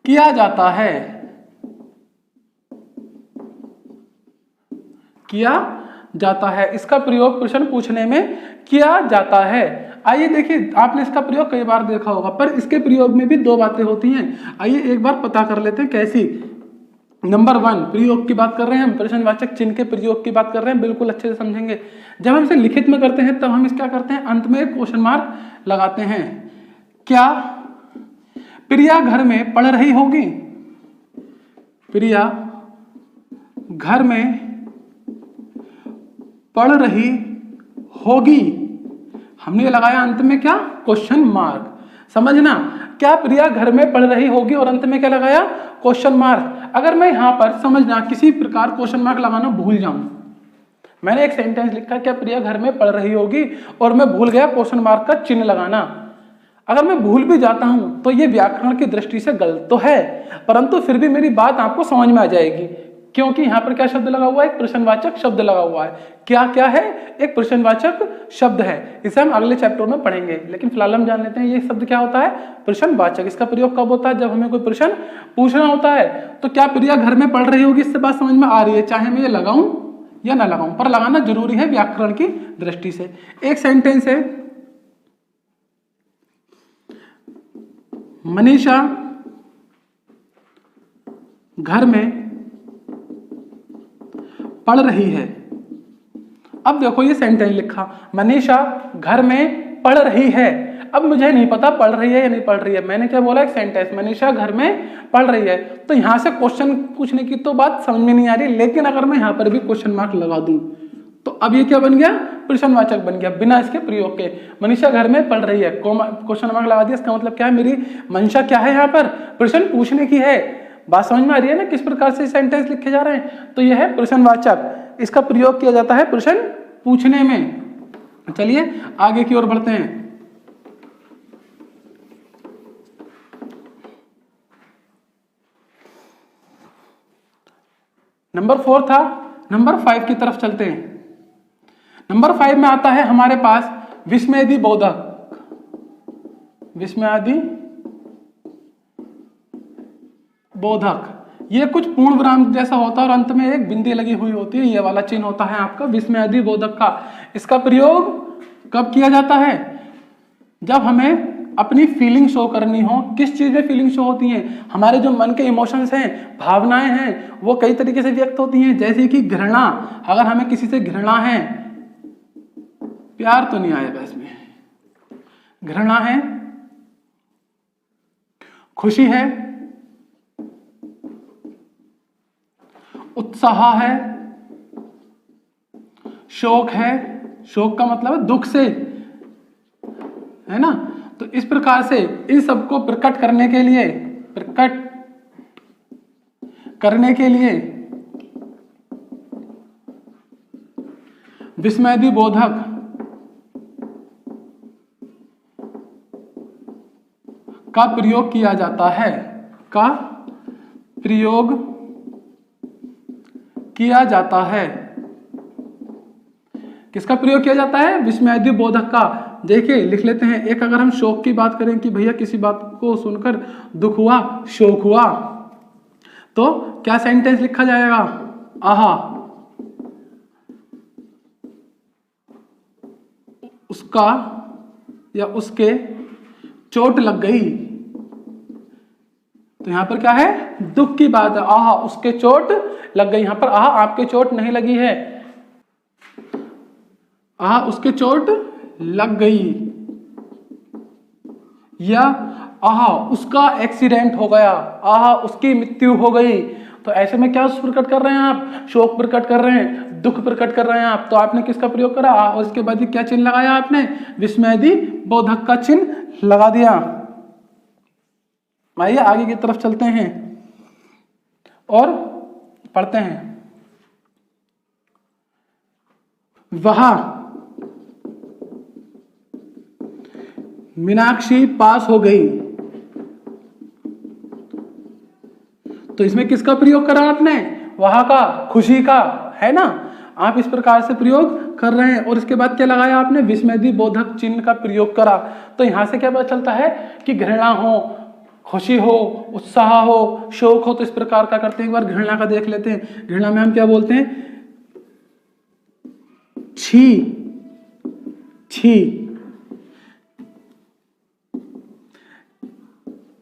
Speaker 1: किया जाता है। इसका प्रयोग प्रश्न पूछने में किया जाता है। आइए देखिए, आपने इसका प्रयोग कई बार देखा होगा, पर इसके प्रयोग में भी 2 बातें होती हैं। आइए एक बार पता कर लेते हैं कैसी। नंबर 1, प्रयोग की बात कर रहे हैं हम, प्रश्नवाचक चिन्ह के प्रयोग की बात कर रहे हैं, बिल्कुल अच्छे से समझेंगे। जब हम इसे लिखित में करते हैं तब हम इस क्या करते हैं, अंत में एक क्वेश्चन मार्क लगाते हैं। क्या प्रिया घर में पढ़ रही होगी? प्रिया घर में पढ़ रही होगी। हमने लगाया अंत में क्या, क्वेश्चन मार्क। समझना, क्या प्रिया घर में पढ़ रही होगी और अंत में क्या लगाया, क्वेश्चन मार्क। अगर मैं यहां पर समझना किसी प्रकार क्वेश्चन मार्क लगाना भूल जाऊं, मैंने एक सेंटेंस लिखा क्या प्रिया घर में पढ़ रही होगी और मैं भूल गया क्वेश्चन मार्क का चिन्ह लगाना। अगर मैं भूल भी जाता हूं तो ये व्याकरण की दृष्टि से गलत तो है, परंतु फिर भी मेरी बात आपको समझ में आ जाएगी, क्योंकि यहां पर क्या शब्द लगा हुआ है, एक प्रश्नवाचक शब्द लगा हुआ है। क्या क्या है, एक प्रश्नवाचक शब्द है। इसे हम अगले चैप्टर में पढ़ेंगे, लेकिन फिलहाल हम जान लेते हैं ये शब्द क्या होता है, प्रश्नवाचक। इसका प्रयोग कब होता है, जब हमें कोई प्रश्न पूछना होता है। तो क्या प्रिया घर में पढ़ रही होगी, इससे बात समझ में आ रही है, चाहे मैं ये लगाऊं या ना लगाऊं, पर लगाना जरूरी है व्याकरण की दृष्टि से। एक सेंटेंस है, मनीषा घर में पढ़ रही है। अब देखो ये सेंटेंस लिखा, मनीषा घर में पढ़ रही है। अब मुझे नहीं पता पढ़ रही है या नहीं पढ़ रही है, मैंने क्या बोला, एक सेंटेंस, मनीषा घर में पढ़ रही है। तो यहां से क्वेश्चन पूछने की तो बात समझ में नहीं आ रही, लेकिन अगर मैं यहां पर भी क्वेश्चन मार्क लगा दूं तो अब ये क्या बन गया, प्रश्नवाचक बन गया बिना इसके प्रयोग के। मनीषा घर में पढ़ रही है, क्वेश्चन मार्क लगा दिया, इसका मतलब क्या है, मेरी मंशा क्या है, यहाँ पर प्रश्न पूछने की है। बात समझ में आ रही है ना किस प्रकार से सेंटेंस लिखे जा रहे हैं। तो यह है प्रश्नवाचक, इसका प्रयोग किया जाता है प्रश्न पूछने में। चलिए आगे की ओर बढ़ते हैं। नंबर 4 था, नंबर 5 की तरफ चलते हैं। नंबर 5 में आता है हमारे पास विस्मयादि बोधक। विस्मयादि बोधक ये कुछ पूर्ण विराम जैसा होता है और अंत में एक बिंदी लगी हुई होती है, ये वाला चिन्ह होता है आपका विस्मयादि बोधक का। इसका प्रयोग कब किया जाता है, जब हमें अपनी फीलिंग शो करनी हो। किस चीज में फीलिंग शो होती हैं, हमारे जो मन के इमोशंस हैं, भावनाएं हैं, वो कई तरीके से व्यक्त होती हैं। जैसे कि घृणा, अगर हमें किसी से घृणा है, प्यार तो नहीं आएगा इसमें, घृणा है, खुशी है, उत्साह है, शोक है, शोक का मतलब है दुख से, है ना। तो इस प्रकार से इन सबको प्रकट करने के लिए, प्रकट करने के लिए विस्मयादि बोधक का प्रयोग किया जाता है, का प्रयोग किया जाता है। किसका प्रयोग किया जाता है, विस्मयादि बोधक का। देखिए लिख लेते हैं। एक अगर हम शोक की बात करें कि भैया किसी बात को सुनकर दुख हुआ, शोक हुआ, तो क्या सेंटेंस लिखा जाएगा, आहा उसका या उसके चोट लग गई। तो यहां पर क्या है, दुख की बात है, आहा उसके चोट लग गई। यहां पर आहा आपके चोट नहीं लगी है, आहा उसके चोट लग गई, या आहा उसका एक्सीडेंट हो गया, आहा उसकी मृत्यु हो गई। तो ऐसे में क्या प्रकट कर रहे हैं आप, शोक प्रकट कर रहे हैं, दुख प्रकट कर रहे हैं आप। तो आपने किसका प्रयोग करा, और इसके बाद क्या चिन्ह लगाया आपने, विस्मयादि बोधक का चिन्ह लगा दिया। आइए आगे की तरफ चलते हैं और पढ़ते हैं। वह मीनाक्षी पास हो गई। तो इसमें किसका प्रयोग करा आपने, वहां का, खुशी का, है ना। आप इस प्रकार से प्रयोग कर रहे हैं और इसके बाद क्या लगाया आपने, विस्मयादि बोधक चिन्ह का प्रयोग करा। तो यहां से क्या पता चलता है कि घृणा हो, खुशी हो, उत्साह हो, शोक हो। तो इस प्रकार का करते हैं। एक बार घृणा का देख लेते हैं। घृणा में हम क्या बोलते हैं, छी, छी,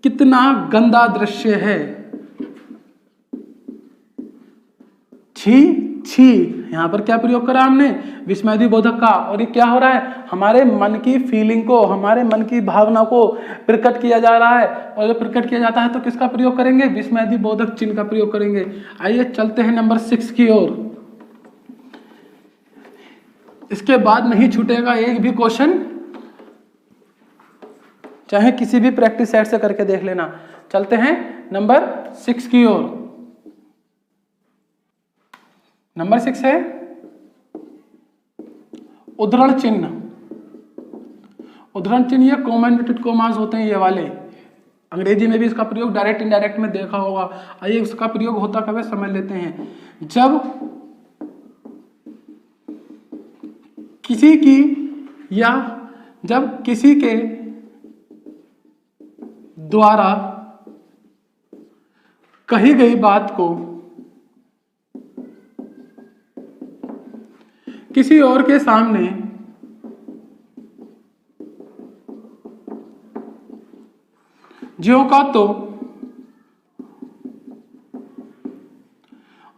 Speaker 1: कितना गंदा दृश्य है, छी, छी। यहां पर क्या प्रयोग करा हमने, विस्मयादि बोधक का। और ये क्या हो रहा है, हमारे मन की फीलिंग को, हमारे मन की भावना को प्रकट किया जा रहा है। और जब प्रकट किया जाता है तो किसका प्रयोग करेंगे, विस्मयादि बोधक चिन्ह का प्रयोग करेंगे। आइए चलते हैं नंबर 6 की ओर। इसके बाद नहीं छूटेगा एक भी क्वेश्चन, चाहे किसी भी प्रैक्टिस सेट से करके देख लेना। चलते हैं नंबर 6 की ओर। नंबर 6 है उद्धरण चिन्ह। उद्धरण चिन्ह ये कॉमेंटेड कोमास होते हैं, ये वाले। अंग्रेजी में भी इसका प्रयोग डायरेक्ट इनडायरेक्ट में देखा होगा। आइए इसका प्रयोग होता कब है समझ लेते हैं। जब किसी की या जब किसी के द्वारा कही गई बात को किसी और के सामने ज्यों का तो,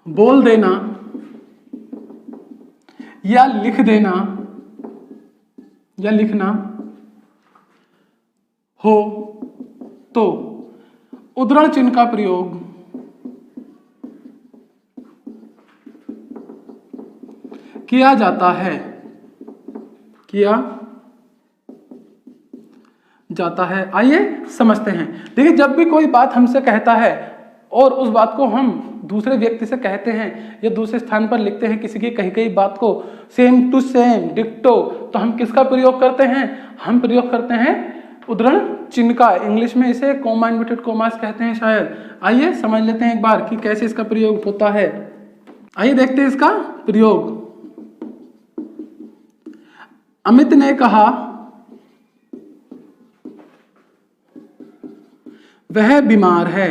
Speaker 1: बोल देना या लिख देना या लिखना हो तो उद्धरण चिन्ह का प्रयोग किया जाता है, किया जाता है। आइए समझते हैं। देखिए, जब भी कोई बात हमसे कहता है और उस बात को हम दूसरे व्यक्ति से कहते हैं या दूसरे स्थान पर लिखते हैं किसी की कही गई बात को सेम टू सेम डिक्टो, तो हम किसका प्रयोग करते हैं? हम प्रयोग करते हैं उद्धरण चिन्ह का। इंग्लिश में इसे कॉमा इन्वर्टेड कॉमास कहते हैं शायद। आइए समझ लेते हैं एक बार कि कैसे इसका प्रयोग होता है। आइए देखते हैं इसका प्रयोग। अमित ने कहा वह बीमार है।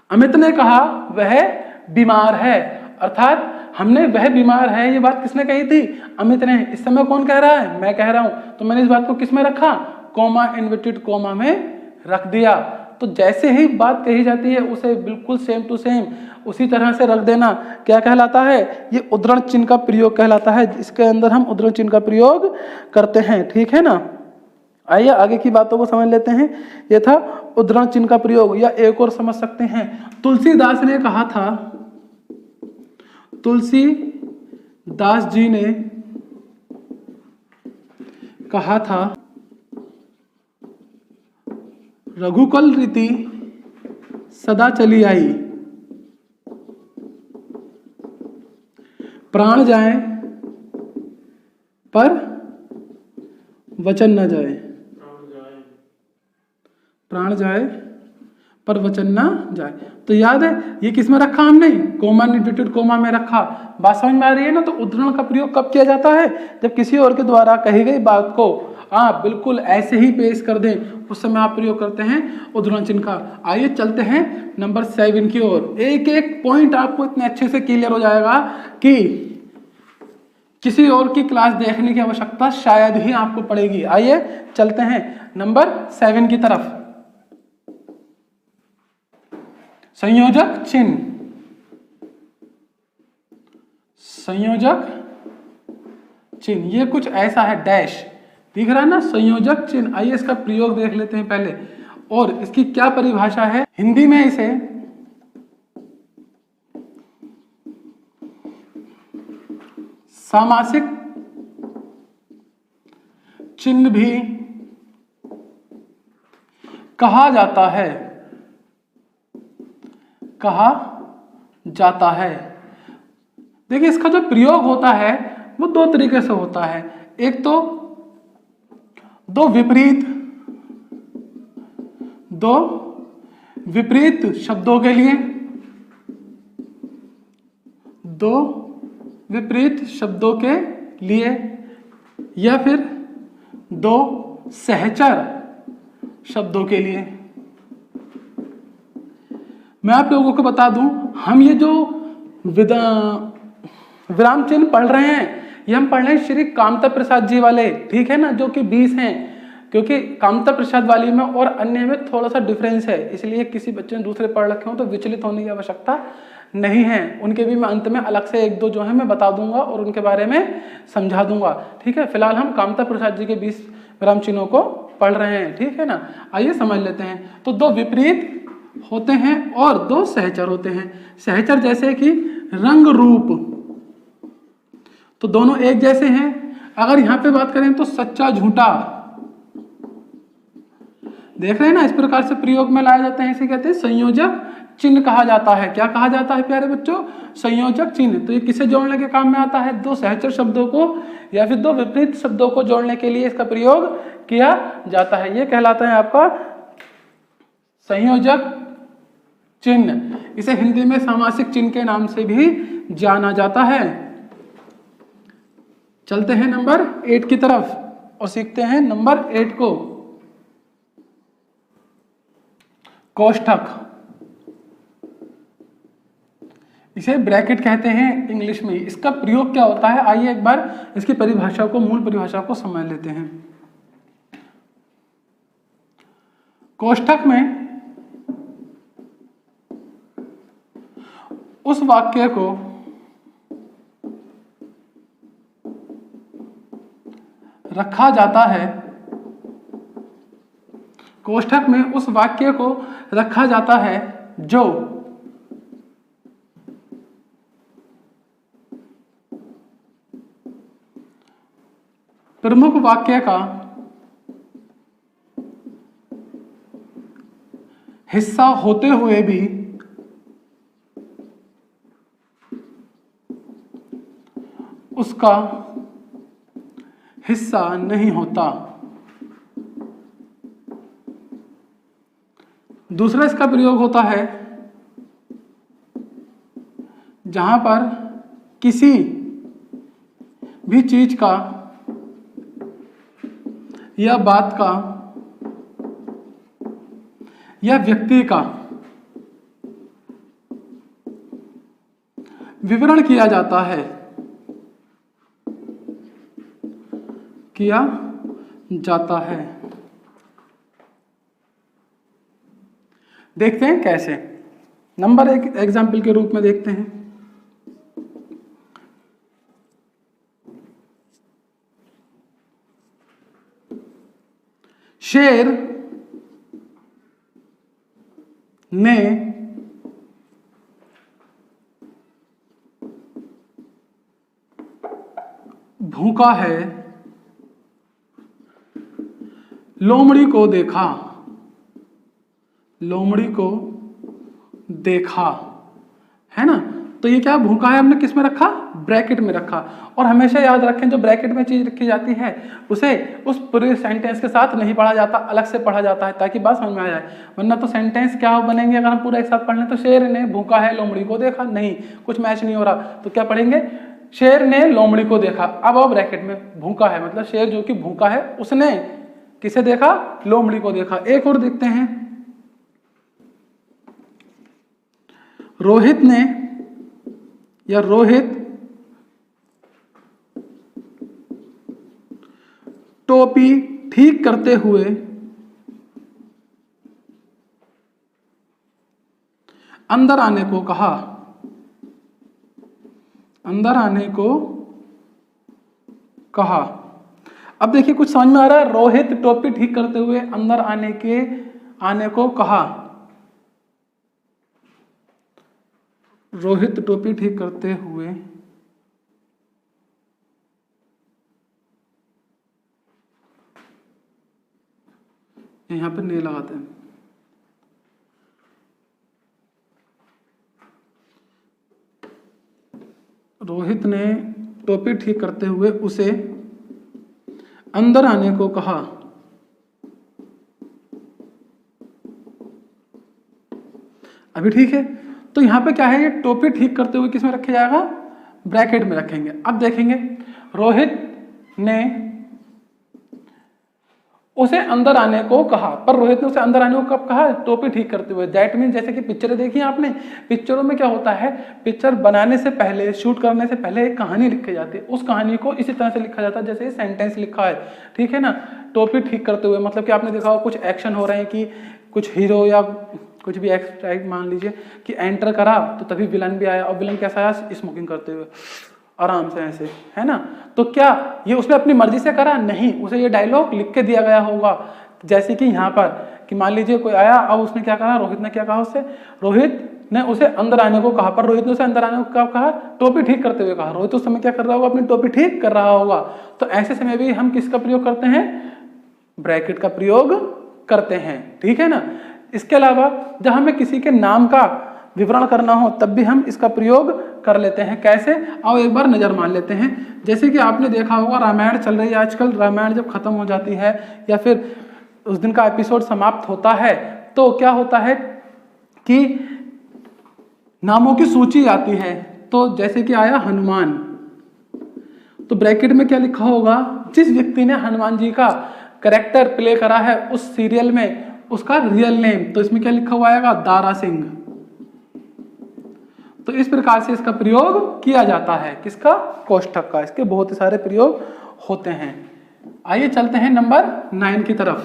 Speaker 1: अमित ने कहा वह बीमार है, अर्थात हमने वह बीमार है ये बात किसने कही थी? अमित ने। इस समय कौन कह रहा है? मैं कह रहा हूं। तो मैंने इस बात को किस में रखा? कॉमा इन्वर्टेड कॉमा में रख दिया। तो जैसे ही बात कही जाती है उसे बिल्कुल सेम टू सेम उसी तरह से रख देना क्या कहलाता है? ये उद्धरण चिन्ह का प्रयोग कहलाता है। इसके अंदर हम उद्धरण चिन्ह का प्रयोग करते हैं, ठीक है ना। आइए आगे की बातों को समझ लेते हैं। यह था उद्धरण चिन्ह का प्रयोग। या एक और समझ सकते हैं, तुलसीदास ने कहा था, तुलसीदास जी ने कहा था, रघुकुल रीति सदा चली आई, प्राण जाए पर वचन न जाए। प्राण जाए पर वचन ना जाए। तो याद है ये किस में रखा हमने? कॉमा इन्वर्टेड कॉमा में रखा। बात समझ में आ रही है ना। तो उद्धरण का प्रयोग कब किया जाता है? जब किसी और के द्वारा कही गई बात को आप बिल्कुल ऐसे ही पेश कर दें, उस समय आप प्रयोग करते हैं उद्धरण चिन्ह का। आइए चलते हैं नंबर 7 की ओर। एक एक पॉइंट आपको इतने अच्छे से क्लियर हो जाएगा कि किसी और की क्लास देखने की आवश्यकता शायद ही आपको पड़ेगी। आइए चलते हैं नंबर 7 की तरफ। संयोजक चिन्ह। संयोजक चिन्ह ये कुछ ऐसा है, डैश दिख रहा है ना, संयोजक चिन्ह। आइए इसका प्रयोग देख लेते हैं पहले, और इसकी क्या परिभाषा है। हिंदी में इसे सामासिक चिन्ह भी कहा जाता है, कहा जाता है। देखिए इसका जो प्रयोग होता है वो दो तरीके से होता है। एक तो दो विपरीत शब्दों के लिए, दो विपरीत शब्दों के लिए, या फिर दो सहचर शब्दों के लिए। मैं आप लोगों को बता दूं, हम ये जो विराम चिन्ह पढ़ रहे हैं ये हम पढ़ रहे हैं श्री कामता प्रसाद जी वाले, ठीक है ना, जो कि 20 हैं। क्योंकि कामता प्रसाद वाली में और अन्य में थोड़ा सा डिफरेंस है, इसलिए किसी बच्चे ने दूसरे पढ़ रखे हो तो विचलित होने की आवश्यकता नहीं है। उनके भी मैं अंत में अलग से एक दो जो है मैं बता दूंगा और उनके बारे में समझा दूंगा, ठीक है। फिलहाल हम कामता प्रसाद जी के 20 विराम चिन्हों को पढ़ रहे हैं, ठीक है ना। आइए समझ लेते हैं। तो दो विपरीत होते हैं और दो सहचर होते हैं। सहचर जैसे कि रंग रूप, तो दोनों एक जैसे हैं। अगर यहां पे बात करें तो सच्चा झूठा, देख रहे हैं ना, इस प्रकार से प्रयोग में लाए जाते हैं। इसे कहते हैं संयोजक चिन्ह कहा जाता है। क्या कहा जाता है प्यारे बच्चों? संयोजक चिन्ह। तो ये किसे जोड़ने के काम में आता है? दो सहचर शब्दों को या फिर दो विपरीत शब्दों को जोड़ने के लिए इसका प्रयोग किया जाता है। ये कहलाता है आपका संयोजक चिन्ह। इसे हिंदी में सामासिक चिन्ह के नाम से भी जाना जाता है। चलते हैं नंबर 8 की तरफ और सीखते हैं नंबर 8 को। कोष्ठक, इसे ब्रैकेट कहते हैं इंग्लिश में। इसका प्रयोग क्या होता है? आइए एक बार इसकी परिभाषा को, मूल परिभाषा को समझ लेते हैं। कोष्ठक में उस वाक्य को रखा जाता है, कोष्ठक में उस वाक्य को रखा जाता है जो प्रमुख वाक्य का हिस्सा होते हुए भी उसका हिस्सा नहीं होता। दूसरा इसका प्रयोग होता है जहां पर किसी भी चीज का या बात का या व्यक्ति का विवरण किया जाता है, किया जाता है। देखते हैं कैसे। नंबर एक एग्जाम्पल के रूप में देखते हैं। शेर ने भूखा है लोमड़ी को देखा, लोमड़ी को देखा, है ना। तो ये क्या भूखा है हमने किस में रखा, ब्रैकेट में रखा। और हमेशा याद रखें जो ब्रैकेट में चीज रखी जाती है उसे उस पूरे सेंटेंस के साथ नहीं पढ़ा जाता, अलग से पढ़ा जाता है ताकि बात समझ में आ जाए। वरना तो सेंटेंस क्या बनेंगे अगर हम पूरा एक साथ पढ़ लें, तो शेर ने भूखा है लोमड़ी को देखा, नहीं कुछ मैच नहीं हो रहा। तो क्या पढ़ेंगे, शेर ने लोमड़ी को देखा। अब आओ ब्रैकेट में भूखा है मतलब शेर जो कि भूखा है उसने किसे देखा, लोमड़ी को देखा। एक और देखते हैं, रोहित ने या रोहित टोपी ठीक करते हुए अंदर आने को कहा, अंदर आने को कहा। अब देखिए कुछ समझ में आ रहा है, रोहित टोपी ठीक करते हुए अंदर आने को कहा। रोहित टोपी ठीक करते हुए यहां पे नहीं लगाते हैं। रोहित ने टोपी ठीक करते हुए उसे अंदर आने को कहा। अभी ठीक है। तो यहां पे क्या है, ये टोपी ठीक करते हुए किस में रखा जाएगा, ब्रैकेट में रखेंगे। अब देखेंगे, रोहित ने उसे अंदर आने को कहा, पर रोहित ने उसे अंदर आने को कब कहा, टोपी ठीक करते हुए। दैट मीन जैसे कि पिक्चरें देखी आपने, पिक्चरों में क्या होता है, पिक्चर बनाने से पहले, शूट करने से पहले एक कहानी लिखी जाती है। उस कहानी को इसी तरह से लिखा जाता है जैसे सेंटेंस लिखा है, ठीक है ना। टोपी ठीक करते हुए मतलब कि आपने देखा हो कुछ एक्शन हो रहे हैं कि कुछ हीरो या कुछ भी एक्ट मान लीजिए कि एंटर करा तो तभी विलन भी आया, और विलन कैसा आया, स्मोकिंग करते हुए आराम से ऐसे, है ना। तो क्या ये उसने अपनी मर्जी से करा, नहीं, उसे ये डायलॉग लिख के दिया गया होगा। जैसे कि यहाँ पर कि मान लीजिए कोई आया, अब उसने क्या कहा, रोहित ने क्या कहा उससे, रोहित ने उसे अंदर आने को कहा, पर रोहित ने उसे अंदर आने को कब कहा, टोपी ठीक करते हुए कहा। रोहित उस समय क्या कर रहा होगा, अपनी टोपी ठीक कर रहा होगा। तो ऐसे समय भी हम किसका प्रयोग करते हैं, ब्रैकेट का प्रयोग करते हैं, ठीक है ना। इसके अलावा जब हमें किसी के नाम का विवरण करना हो तब भी हम इसका प्रयोग कर लेते हैं। कैसे, आओ एक बार नजर मान लेते हैं। जैसे कि आपने देखा होगा रामायण चल रही है आजकल, रामायण जब खत्म हो जाती है या फिर उस दिन का एपिसोड समाप्त होता है तो क्या होता है कि नामों की सूची आती है। तो जैसे कि आया हनुमान, तो ब्रैकेट में क्या लिखा होगा, जिस व्यक्ति ने हनुमान जी का कैरेक्टर प्ले करा है उस सीरियल में उसका रियल नेम, तो इसमें क्या लिखा हुआ आएगा, दारा सिंह। तो इस प्रकार से इसका प्रयोग किया जाता है, किसका, कोष्ठक का। इसके बहुत ही सारे प्रयोग होते हैं। आइए चलते हैं नंबर 9 की तरफ।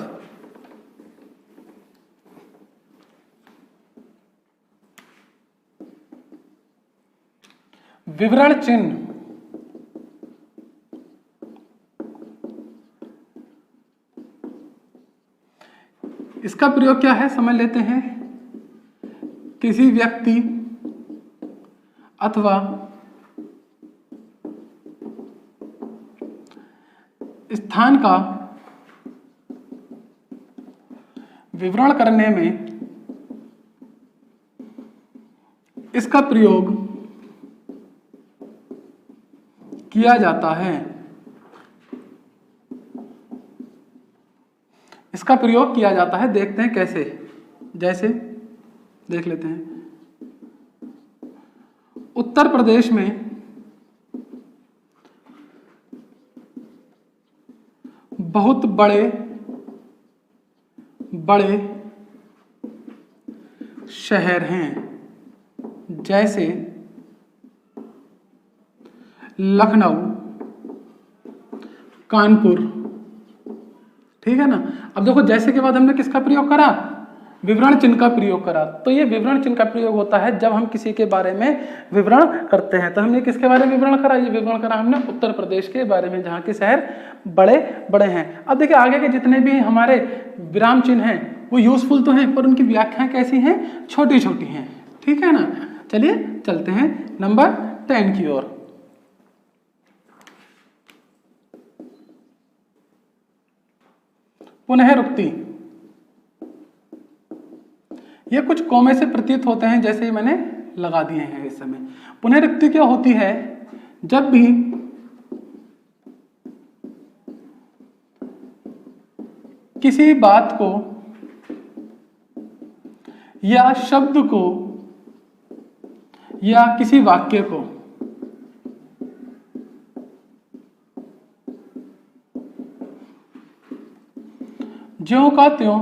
Speaker 1: विवरण चिन्ह, इसका प्रयोग क्या है समझ लेते हैं। किसी व्यक्ति अथवा स्थान का विवरण करने में इसका प्रयोग किया जाता है। इसका प्रयोग किया जाता है, देखते हैं कैसे। जैसे देख लेते हैं, उत्तर प्रदेश में बहुत बड़े बड़े शहर हैं, जैसे लखनऊ, कानपुर। ठीक है ना। अब देखो जैसे के बाद हमने किसका प्रयोग करा, विवरण चिन्ह का प्रयोग करा। तो ये विवरण चिन्ह का प्रयोग होता है जब हम किसी के बारे में विवरण करते हैं। तो हमने किसके बारे में विवरण करा, ये विवरण करा हमने उत्तर प्रदेश के बारे में, जहाँ के शहर बड़े बड़े हैं। अब देखिए आगे के जितने भी हमारे विराम चिन्ह हैं वो यूजफुल तो हैं, पर उनकी व्याख्याएं कैसी हैं, छोटी छोटी हैं। ठीक है ना। चलिए चलते हैं नंबर 10 की ओर। पुनःरुक्ति, ये कुछ कौमे से प्रतीत होते हैं, जैसे ही मैंने लगा दिए हैं इस समय। पुनःरुक्ति क्या होती है, जब भी किसी बात को या शब्द को या किसी वाक्य को ज्यों का त्यों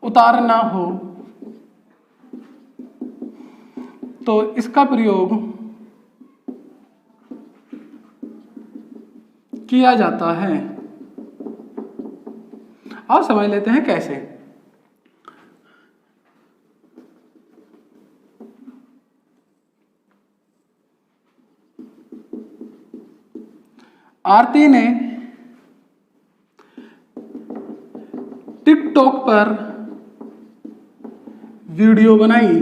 Speaker 1: उतारना हो तो इसका प्रयोग किया जाता है। अब समझ लेते हैं कैसे। आरती ने टिकटॉक पर वीडियो बनाई।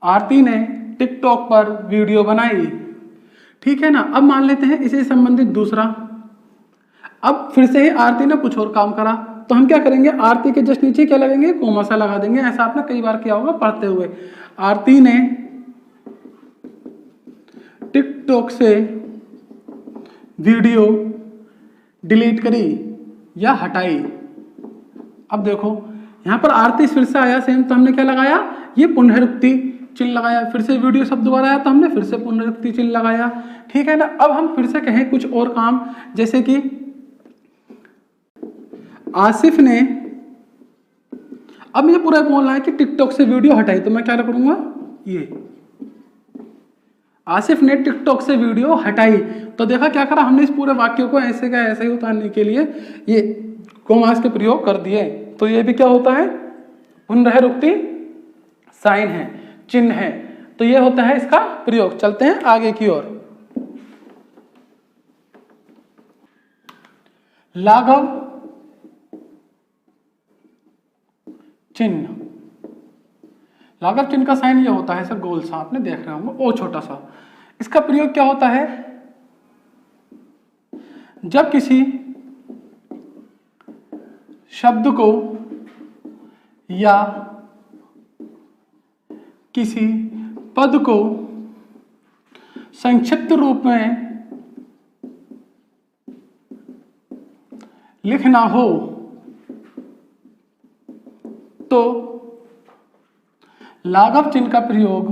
Speaker 1: आरती ने टिकटॉक पर वीडियो बनाई। ठीक है ना। अब मान लेते हैं इसी संबंधित दूसरा। अब फिर से ही आरती ने कुछ और काम करा, तो हम क्या करेंगे, आरती के जस्ट नीचे क्या लगेंगे, कोमा सा लगा देंगे। ऐसा आपने कई बार किया होगा पढ़ते हुए। आरती ने टिकटॉक से वीडियो डिलीट करी या हटाई। अब देखो यहां पर आरती फिर से आया सेम, तो हमने क्या लगाया, ये पुनःरुक्ति चिन्ह लगाया। फिर से वीडियो शब्द दोबारा आया तो हमने फिर से पुनःरुक्ति चिन्ह लगाया। ठीक है ना। अब हम फिर से कहें कुछ और काम, जैसे कि आसिफ ने, अब मुझे पूरा बोलना है कि टिकटॉक से वीडियो हटाई, तो मैं क्या करूंगा, ये आसिफ ने टिकटॉक से वीडियो हटाई। तो देखा क्या करा हमने, इस पूरे वाक्य को ऐसे का ऐसे ही उतारने के लिए ये कोमास के प्रयोग कर दिए। तो ये भी क्या होता है, पुनःरुक्ति साइन है, चिन्ह है। तो ये होता है इसका प्रयोग। चलते हैं आगे की ओर। लाघव चिन्ह, लाघव चिन्ह का साइन ये होता है सर गोल सा, आपने देख रहे होंगे, ओ छोटा सा। इसका प्रयोग क्या होता है, जब किसी शब्द को या किसी पद को संक्षिप्त रूप में लिखना हो तो लाघव चिन्ह का प्रयोग,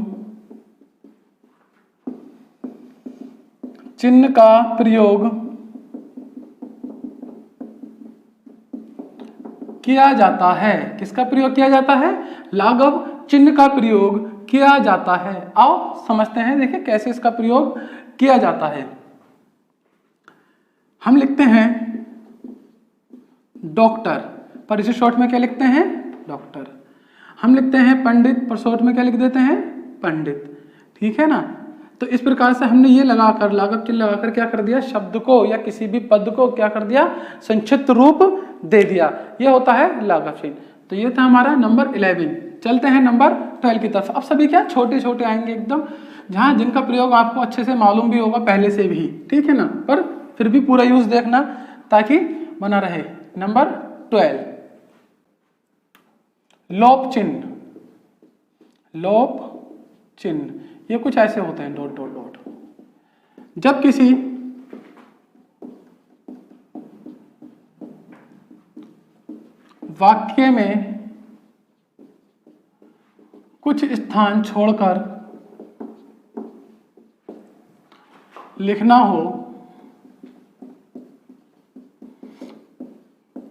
Speaker 1: चिन्ह का प्रयोग किया जाता है। किसका प्रयोग किया जाता है, लाघव चिन्ह का प्रयोग किया जाता है। आओ समझते हैं, देखिए कैसे इसका प्रयोग किया जाता है। हम लिखते हैं डॉक्टर, पर इसे शॉर्ट में क्या लिखते हैं, डॉक्टर। हम लिखते हैं पंडित, पर शॉर्ट में क्या लिख देते हैं, पंडित। ठीक है ना। तो इस प्रकार से हमने ये लगाकर, लाघव चिन्ह लगाकर क्या कर दिया, शब्द को या किसी भी पद को क्या कर दिया, संक्षिप्त रूप दे दिया। ये होता है लाघव चिन्ह। तो ये था हमारा नंबर 11। चलते हैं नंबर 12 की तरफ। अब सभी क्या छोटे छोटे आएंगे एकदम, जहां जिनका प्रयोग आपको अच्छे से मालूम भी होगा पहले से भी। ठीक है ना, पर फिर भी पूरा यूज देखना ताकि बना रहे। नंबर 12, लोप चिन्ह। लोप चिन्ह ये कुछ ऐसे होते हैं, डॉट डॉट डॉट। जब किसी वाक्य में कुछ स्थान छोड़कर लिखना हो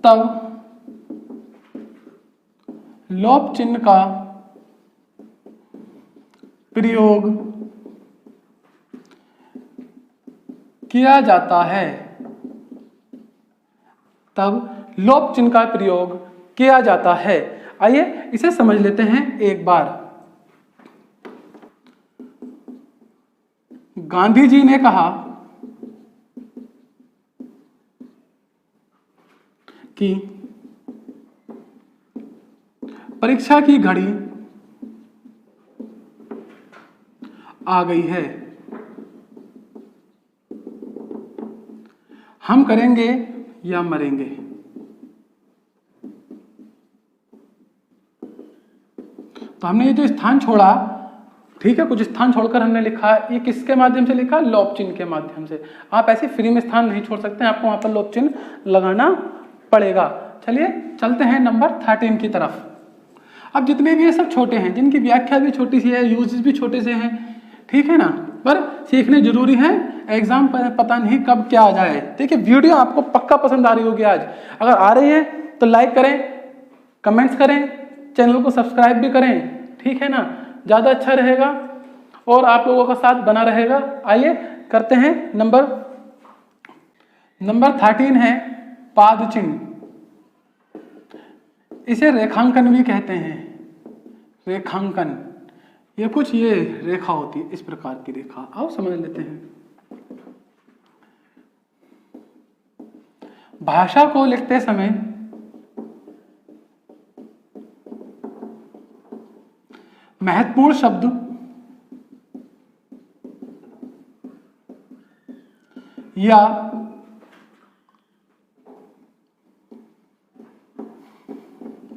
Speaker 1: तब लोप चिन्ह का प्रयोग किया जाता है। तब लोप चिन्ह का प्रयोग किया जाता है। आइए इसे समझ लेते हैं एक बार। गांधी जी ने कहा कि परीक्षा की घड़ी आ गई है, हम करेंगे या मरेंगे। तो हमने ये जो स्थान छोड़ा, ठीक है, कुछ स्थान छोड़कर हमने लिखा, ये किसके माध्यम से लिखा, लोप चिन्ह के माध्यम से। आप ऐसे फ्री में स्थान नहीं छोड़ सकते, आपको वहां पर लोप चिन्ह लगाना पड़ेगा। चलिए चलते हैं नंबर 13 की तरफ। अब जितने भी ये सब छोटे हैं, जिनकी व्याख्या भी छोटी सी है, यूजेस भी छोटे से हैं, ठीक है ना, पर सीखने जरूरी है। एग्जाम पर पता नहीं कब क्या आ जाए। ठीक है, वीडियो आपको पक्का पसंद आ रही होगी आज। अगर आ रही है तो लाइक करें, कमेंट्स करें, चैनल को सब्सक्राइब भी करें। ठीक है ना, ज़्यादा अच्छा रहेगा और आप लोगों का साथ बना रहेगा। आइए करते हैं नंबर 13 है पाद चिन्ह। इसे रेखांकन भी कहते हैं। रेखांकन ये कुछ ये रेखा होती है, इस प्रकार की रेखा। आओ समझ लेते हैं। भाषा को लिखते समय महत्वपूर्ण शब्द या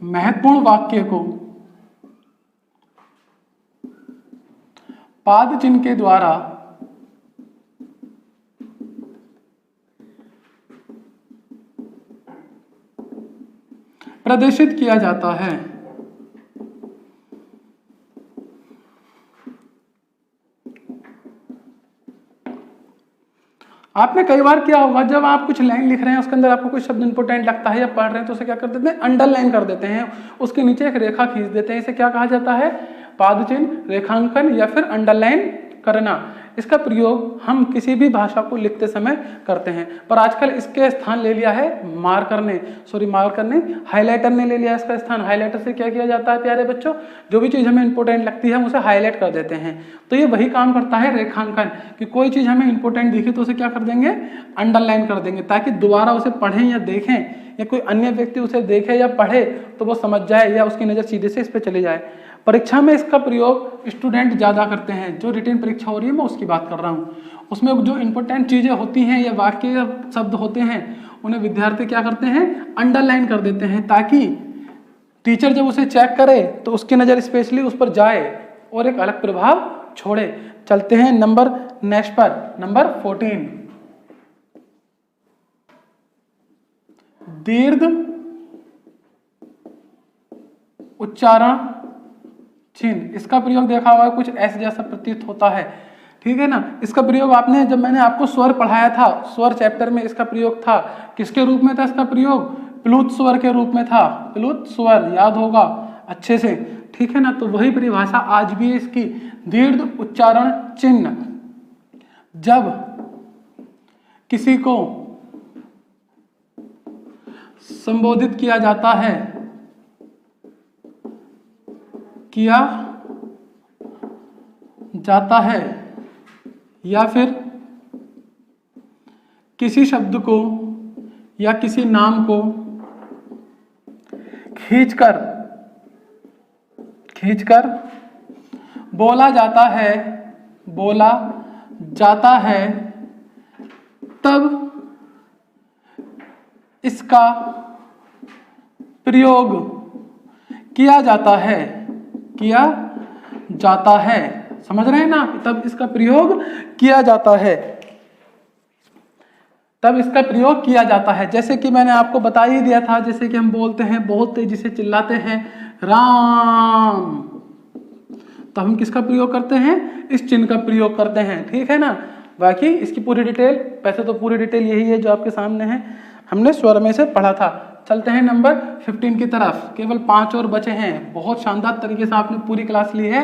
Speaker 1: महत्वपूर्ण वाक्य को पाद चिन्ह के द्वारा प्रदर्शित किया जाता है। आपने कई बार किया होगा, जब आप कुछ लाइन लिख रहे हैं, उसके अंदर आपको कुछ शब्द इंपोर्टेंट लगता है या पढ़ रहे हैं, तो उसे क्या कर देते हैं, अंडरलाइन कर देते हैं, उसके नीचे एक रेखा खींच देते हैं। इसे क्या कहा जाता है, पाद चिन्ह, रेखांकन या फिर अंडरलाइन करना। इसका प्रयोग हम किसी भी भाषा को लिखते समय करते हैं, पर आजकल इसके स्थान ले लिया है मार्कर ने, हाईलाइटर ने ले लिया इसका स्थान। हाईलाइटर से क्या किया जाता है प्यारे बच्चों, जो भी चीज़ हमें इंपॉर्टेंट लगती है हम उसे हाईलाइट कर देते हैं। तो ये वही काम करता है रेखांकन, कि कोई चीज़ हमें इंपॉर्टेंट दिखे तो उसे क्या कर देंगे, अंडरलाइन कर देंगे, ताकि दोबारा उसे पढ़ें या देखें या कोई अन्य व्यक्ति उसे देखे या पढ़े तो वो समझ जाए या उसकी नज़र सीधे से इस पर चली जाए। परीक्षा में इसका प्रयोग स्टूडेंट ज़्यादा करते हैं। जो रिटन परीक्षा हो रही है मैं उसकी बात कर रहा हूँ, उसमें जो इंपॉर्टेंट चीज़ें होती हैं या वाक्य शब्द होते हैं उन्हें विद्यार्थी क्या करते हैं, अंडरलाइन कर देते हैं, ताकि टीचर जब उसे चेक करे तो उसकी नज़र स्पेशली उस पर जाए और एक अलग प्रभाव छोड़े। चलते हैं नंबर नेक्स्ट पर, नंबर 14, दीर्घ उच्चारण चिन्ह। इसका प्रयोग देखा होगा, कुछ ऐसे जैसा प्रतीत होता है। ठीक है ना, इसका प्रयोग आपने, जब मैंने आपको स्वर पढ़ाया था, स्वर चैप्टर में इसका प्रयोग था, किसके रूप में था इसका प्रयोग, प्लुत स्वर के रूप में था। प्लुत स्वर याद होगा अच्छे से। ठीक है ना, तो वही परिभाषा आज भी है इसकी, दीर्घ उच्चारण चिन्ह। जब किसी को संबोधित किया जाता है किया जाता है या फिर किसी शब्द को या किसी नाम को खींचकर बोला जाता है तब इसका प्रयोग किया जाता है। समझ रहे हैं ना? तब इसका प्रयोग किया जाता है। जैसे कि मैंने आपको बता ही दिया था, जैसे कि हम बोलते हैं, बहुत तेजी से चिल्लाते हैं राम, तो हम किसका प्रयोग करते हैं? इस चिन्ह का प्रयोग करते हैं। ठीक है ना? बाकी इसकी पूरी डिटेल, वैसे तो पूरी डिटेल यही है जो आपके सामने है, हमने स्वर में से पढ़ा था। चलते हैं नंबर 15 की तरफ। केवल 5 और बचे हैं। बहुत शानदार तरीके से आपने पूरी क्लास ली है,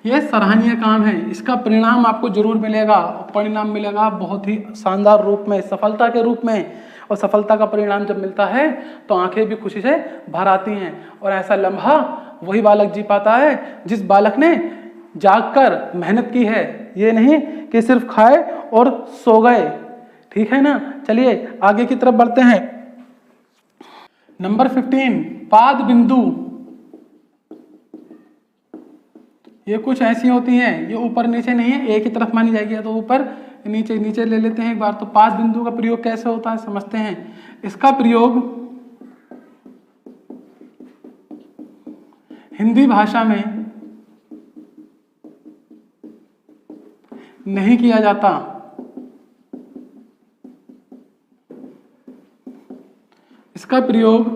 Speaker 1: ये सराहनीय काम है। इसका परिणाम आपको जरूर मिलेगा, और परिणाम मिलेगा बहुत ही शानदार रूप में, सफलता के रूप में। और सफलता का परिणाम जब मिलता है तो आंखें भी खुशी से भर आती हैं। और ऐसा लम्हा वही बालक जी पाता है जिस बालक ने जागकर मेहनत की है, ये नहीं कि सिर्फ खाए और सो गए। ठीक है ना? चलिए आगे की तरफ बढ़ते हैं। नंबर 15, पाद बिंदु। ये कुछ ऐसी होती हैं, ये ऊपर नीचे नहीं है, एक ही तरफ मानी जाएगी, तो ऊपर नीचे नीचे ले लेते हैं एक बार। तो पाद बिंदु का प्रयोग कैसे होता है समझते हैं। इसका प्रयोग हिंदी भाषा में नहीं किया जाता। इसका प्रयोग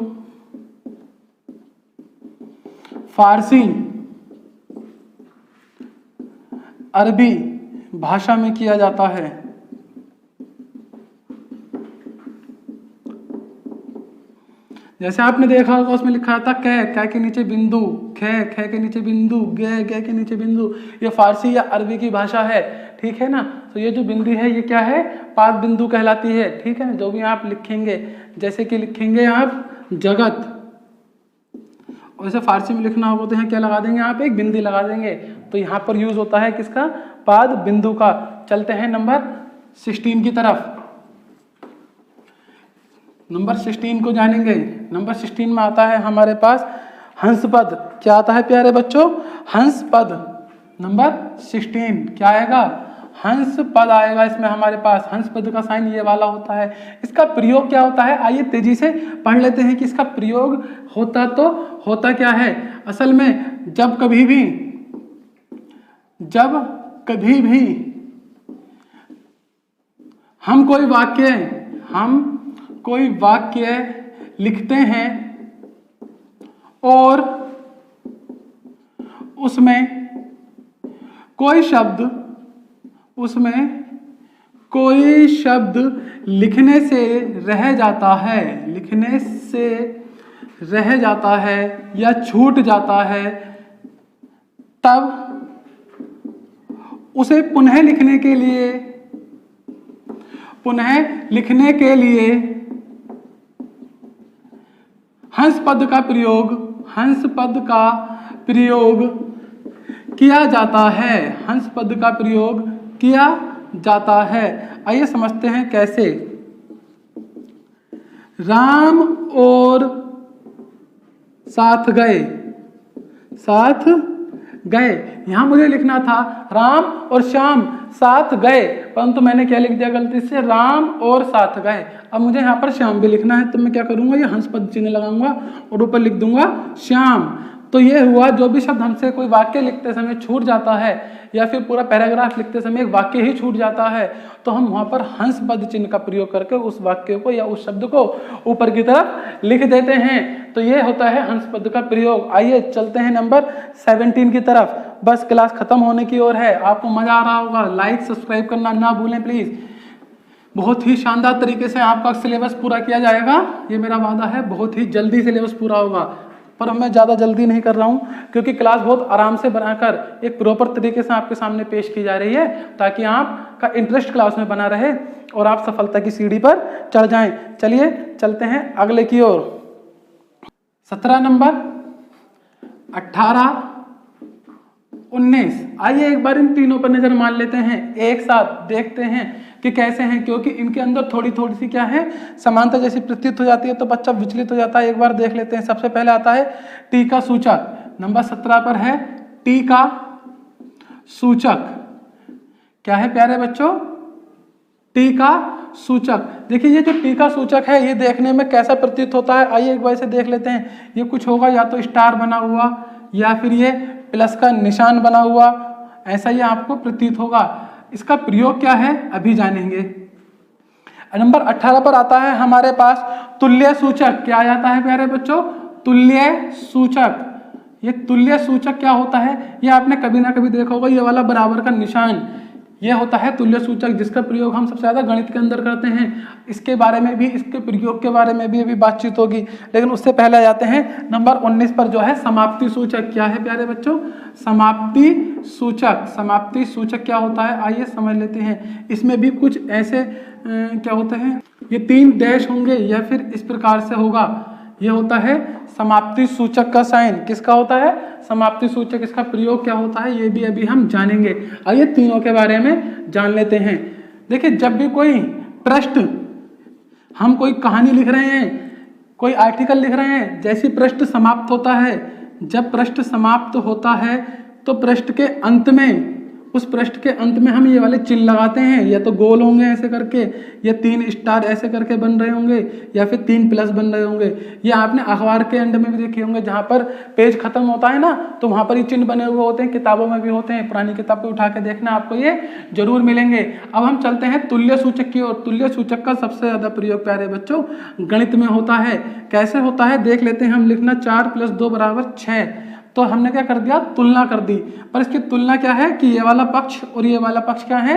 Speaker 1: फारसी, अरबी भाषा में किया जाता है। जैसे आपने देखा होगा उसमें लिखा था कै के नीचे बिंदु, खे के नीचे बिंदु, गे के नीचे बिंदु। ये फारसी या अरबी की भाषा है। ठीक है ना? तो ये जो बिंदु है ये क्या है? पाद बिंदु कहलाती है। ठीक है? जो भी आप लिखेंगे, जैसे कि लिखेंगे आप जगत, और इसे फारसी में लिखना होगा तो यहाँ क्या लगा देंगे आप? एक बिंदी लगा देंगे। तो यहाँ पर यूज होता है किसका? पाद बिंदु का। चलते हैं नंबर 16 की तरफ। नंबर 16 को जानेंगे। नंबर 16 में आता है हमारे पास हंस पद। क्या आता है प्यारे बच्चों? हंस पद। नंबर 16 क्या आएगा? हंस पद आएगा। इसमें हमारे पास हंस पद का साइन ये वाला होता है। इसका प्रयोग क्या होता है? आइए तेजी से पढ़ लेते हैं कि इसका प्रयोग होता क्या है। असल में जब कभी भी हम कोई वाक्य लिखते हैं और उसमें कोई शब्द लिखने से रह जाता है या छूट जाता है, तब उसे पुनः लिखने के लिए हंस पद का प्रयोग किया जाता है। हंस पद का प्रयोग किया जाता है। आइए समझते हैं कैसे। राम और साथ गए। यहां मुझे लिखना था राम और श्याम साथ गए, परंतु मैंने क्या लिख दिया गलती से? राम और साथ गए। अब मुझे यहाँ पर श्याम भी लिखना है, तो मैं क्या करूंगा? ये हंस पद चिन्ह लगाऊंगा और ऊपर लिख दूंगा श्याम। तो ये हुआ, जो भी शब्द हमसे कोई वाक्य लिखते समय छूट जाता है या फिर पूरा पैराग्राफ लिखते समय एक वाक्य ही छूट जाता है, तो हम वहां पर हंस पद चिन्ह का प्रयोग करके उस वाक्य को या उस शब्द को ऊपर की तरफ लिख देते हैं। तो ये होता है हंस पद का प्रयोग। आइए चलते हैं नंबर 17 की तरफ। बस क्लास खत्म होने की ओर है। आपको मजा आ रहा होगा। लाइक सब्सक्राइब करना ना भूलें प्लीज। बहुत ही शानदार तरीके से आपका सिलेबस पूरा किया जाएगा, ये मेरा वादा है। बहुत ही जल्दी सिलेबस पूरा होगा, पर मैं ज़्यादा जल्दी नहीं कर रहा हूँ, क्योंकि क्लास बहुत आराम से बनाकर एक प्रॉपर तरीके से आपके सामने पेश की जा रही है, ताकि आपका इंटरेस्ट क्लास में बना रहे और आप सफलता की सीढ़ी पर चढ़ जाएं। चलिए चलते हैं अगले की ओर। 17 नंबर 18 19। आइए एक बार इन तीनों पर नजर मार लेते हैं, एक साथ देखते हैं कि कैसे हैं, क्योंकि इनके अंदर थोड़ी थोड़ी सी क्या है समानता जैसी प्रतीत हो जाती है तो बच्चा विचलित हो जाता है। एक बार देख लेते हैं। सबसे पहले आता है टी का सूचक, नंबर 17 पर है टी का सूचक। क्या है प्यारे बच्चों? टी का सूचक। देखिए ये जो टी का सूचक है ये देखने में कैसा प्रतीत होता है, आइए एक बार इसे देख लेते हैं। ये कुछ होगा या तो स्टार बना हुआ या फिर ये प्लस का निशान बना हुआ, ऐसा ये आपको प्रतीत होगा। इसका प्रयोग क्या है अभी जानेंगे। नंबर 18 पर आता है हमारे पास तुल्य सूचक। क्या आ जाता है प्यारे बच्चों? तुल्य सूचक। ये तुल्य सूचक क्या होता है? ये आपने कभी ना कभी देखा होगा, ये वाला बराबर का निशान, ये होता है तुल्य सूचक, जिसका प्रयोग हम सबसे ज्यादा गणित के अंदर करते हैं। इसके बारे में भी, इसके प्रयोग के बारे में भी अभी बातचीत होगी, लेकिन उससे पहले आ जाते हैं नंबर 19 पर जो है समाप्ति सूचक। क्या है प्यारे बच्चों? समाप्ति सूचक। समाप्ति सूचक क्या होता है आइए समझ लेते हैं। इसमें भी कुछ ऐसे क्या होते हैं, ये 3 डैश होंगे या फिर इस प्रकार से होगा। ये होता है समाप्ति सूचक का साइन। किसका होता है? समाप्ति सूचक। इसका प्रयोग क्या होता है ये भी अभी हम जानेंगे। आइए तीनों के बारे में जान लेते हैं। देखिए जब भी कोई पृष्ठ, हम कोई कहानी लिख रहे हैं, कोई आर्टिकल लिख रहे हैं, जैसी पृष्ठ समाप्त होता है, जब पृष्ठ समाप्त होता है तो पृष्ठ के अंत में, उस पृष्ठ के अंत में हम ये वाले चिन्ह लगाते हैं, या तो गोल होंगे ऐसे करके, या 3 स्टार ऐसे करके बन रहे होंगे, या फिर 3 प्लस बन रहे होंगे। ये आपने अखबार के एंड में भी देखे होंगे, जहाँ पर पेज खत्म होता है ना तो वहाँ पर ये चिन्ह बने हुए होते हैं। किताबों में भी होते हैं, पुरानी किताब को उठा के देखना, आपको ये जरूर मिलेंगे। अब हम चलते हैं तुल्य सूचक की ओर। तुल्य सूचक का सबसे ज्यादा प्रयोग प्यारे बच्चों गणित में होता है। कैसे होता है देख लेते हैं हम। लिखना 4 + 2 = 6, तो हमने क्या कर दिया? तुलना कर दी। पर इसकी तुलना क्या है कि ये वाला पक्ष और ये वाला पक्ष क्या है?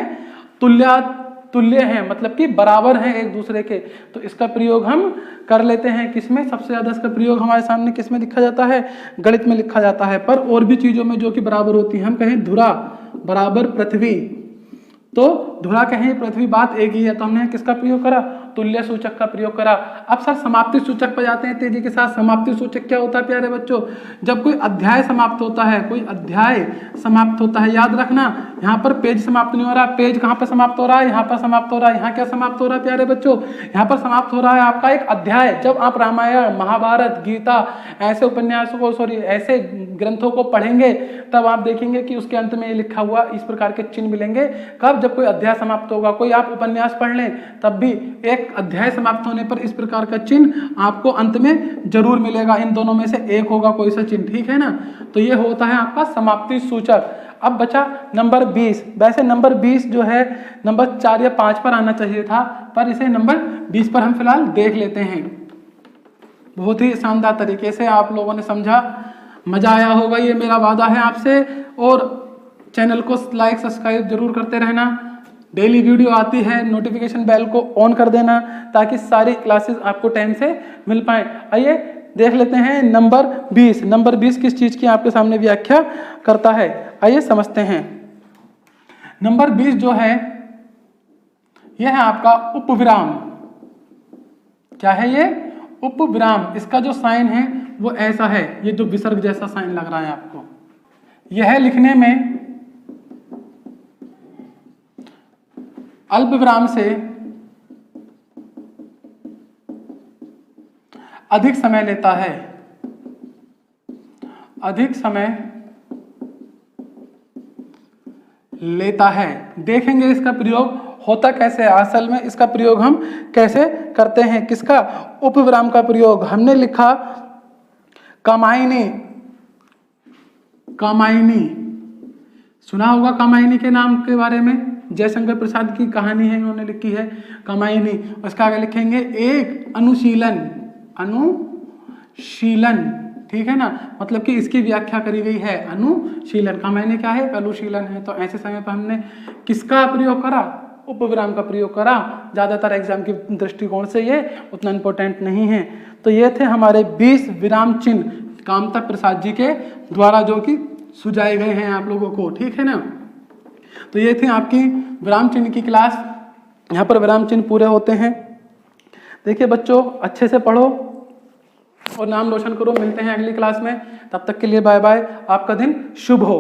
Speaker 1: तुल्य है, मतलब कि बराबर है एक दूसरे के। तो इसका प्रयोग हम कर लेते हैं किसमें? सबसे ज्यादा इसका प्रयोग हमारे सामने किसमें लिखा जाता है? गणित में लिखा जाता है। पर और भी चीजों में जो कि बराबर होती है, हम कहें धुरा बराबर पृथ्वी, तो धुरा कहें पृथ्वी, बात एक ही है। तो हमने किसका प्रयोग करा? तुल्य सूचक का प्रयोग करा। अब सर समाप्ति सूचक पर जाते हैं तेजी के साथ। समाप्ति सूचक क्या होता है प्यारे बच्चों? जब कोई अध्याय समाप्त होता है, कोई अध्याय समाप्त होता है, याद रखना यहाँ पर पेज समाप्त नहीं हो रहा। पेज कहाँ पर समाप्त हो रहा है? यहाँ पर समाप्त हो रहा है। यहाँ क्या समाप्त हो रहा है प्यारे बच्चों? यहाँ पर समाप्त हो रहा है आपका एक अध्याय। जब आप रामायण, महाभारत, गीता ऐसे उपन्यासों को, ऐसे ग्रंथों को पढ़ेंगे, तब आप देखेंगे कि उसके अंत में ये लिखा हुआ इस प्रकार के चिन्ह मिलेंगे। कब? जब कोई अध्याय समाप्त होगा। कोई आप उपन्यास पढ़ लें तब भी एक अध्याय समाप्त होने पर इस प्रकार का चिन्ह आपको अंत में जरूर मिलेगा। इन दोनों में से एक होगा कोई सा चिन्ह, ठीक है ना? तो ये होता है आपका समाप्ति सूचक। अब बचा नंबर 20। वैसे नंबर 20 जो है नंबर 4 या 5 पर आना चाहिए था, पर इसे नंबर 20 पर हम फिलहाल देख लेते हैं। बहुत ही शानदार तरीके से आप लोगों ने समझा, मजा आया होगा, ये मेरा वादा है आपसे। और चैनल को लाइक सब्सक्राइब जरूर करते रहना। डेली वीडियो आती है, नोटिफिकेशन बेल को ऑन कर देना ताकि सारी क्लासेस आपको टाइम से मिल पाए। आइए देख लेते हैं नंबर 20। नंबर 20 किस चीज की आपके सामने व्याख्या करता है, आइए समझते हैं। नंबर 20 जो है यह है आपका उपविराम। क्या है ये? उपविराम। इसका जो साइन है वो ऐसा है, ये जो विसर्ग जैसा साइन लग रहा है आपको, यह लिखने में अल्प विराम से अधिक समय लेता है। अधिक समय लेता है। देखेंगे इसका प्रयोग होता कैसे है। असल में इसका प्रयोग हम कैसे करते हैं? किसका? उपविराम का प्रयोग। हमने लिखा कामायनी। कामायनी सुना होगा, कामायनी के नाम के बारे में। जयशंकर प्रसाद की कहानी है, इन्होंने लिखी है कामायनी। उसका आगे लिखेंगे एक अनुशीलन। अनुशीलन, ठीक है ना? मतलब कि इसकी व्याख्या करी गई है अनुशीलन। कामायनी क्या है? अनुशीलन है। तो ऐसे समय पर हमने किसका प्रयोग करा? उपविराम का प्रयोग करा। ज्यादातर एग्जाम के दृष्टिकोण से ये उतना इंपॉर्टेंट नहीं है। तो ये थे हमारे 20 विराम चिन्ह कामता प्रसाद जी के द्वारा जो कि सुझाए गए हैं आप लोगों को, ठीक है ना? तो ये थी आपकी विराम चिन्ह की क्लास। यहाँ पर विराम चिन्ह पूरे होते हैं। देखिए बच्चों, अच्छे से पढ़ो और नाम रोशन करो। मिलते हैं अगली क्लास में, तब तक के लिए बाय बाय। आपका दिन शुभ हो।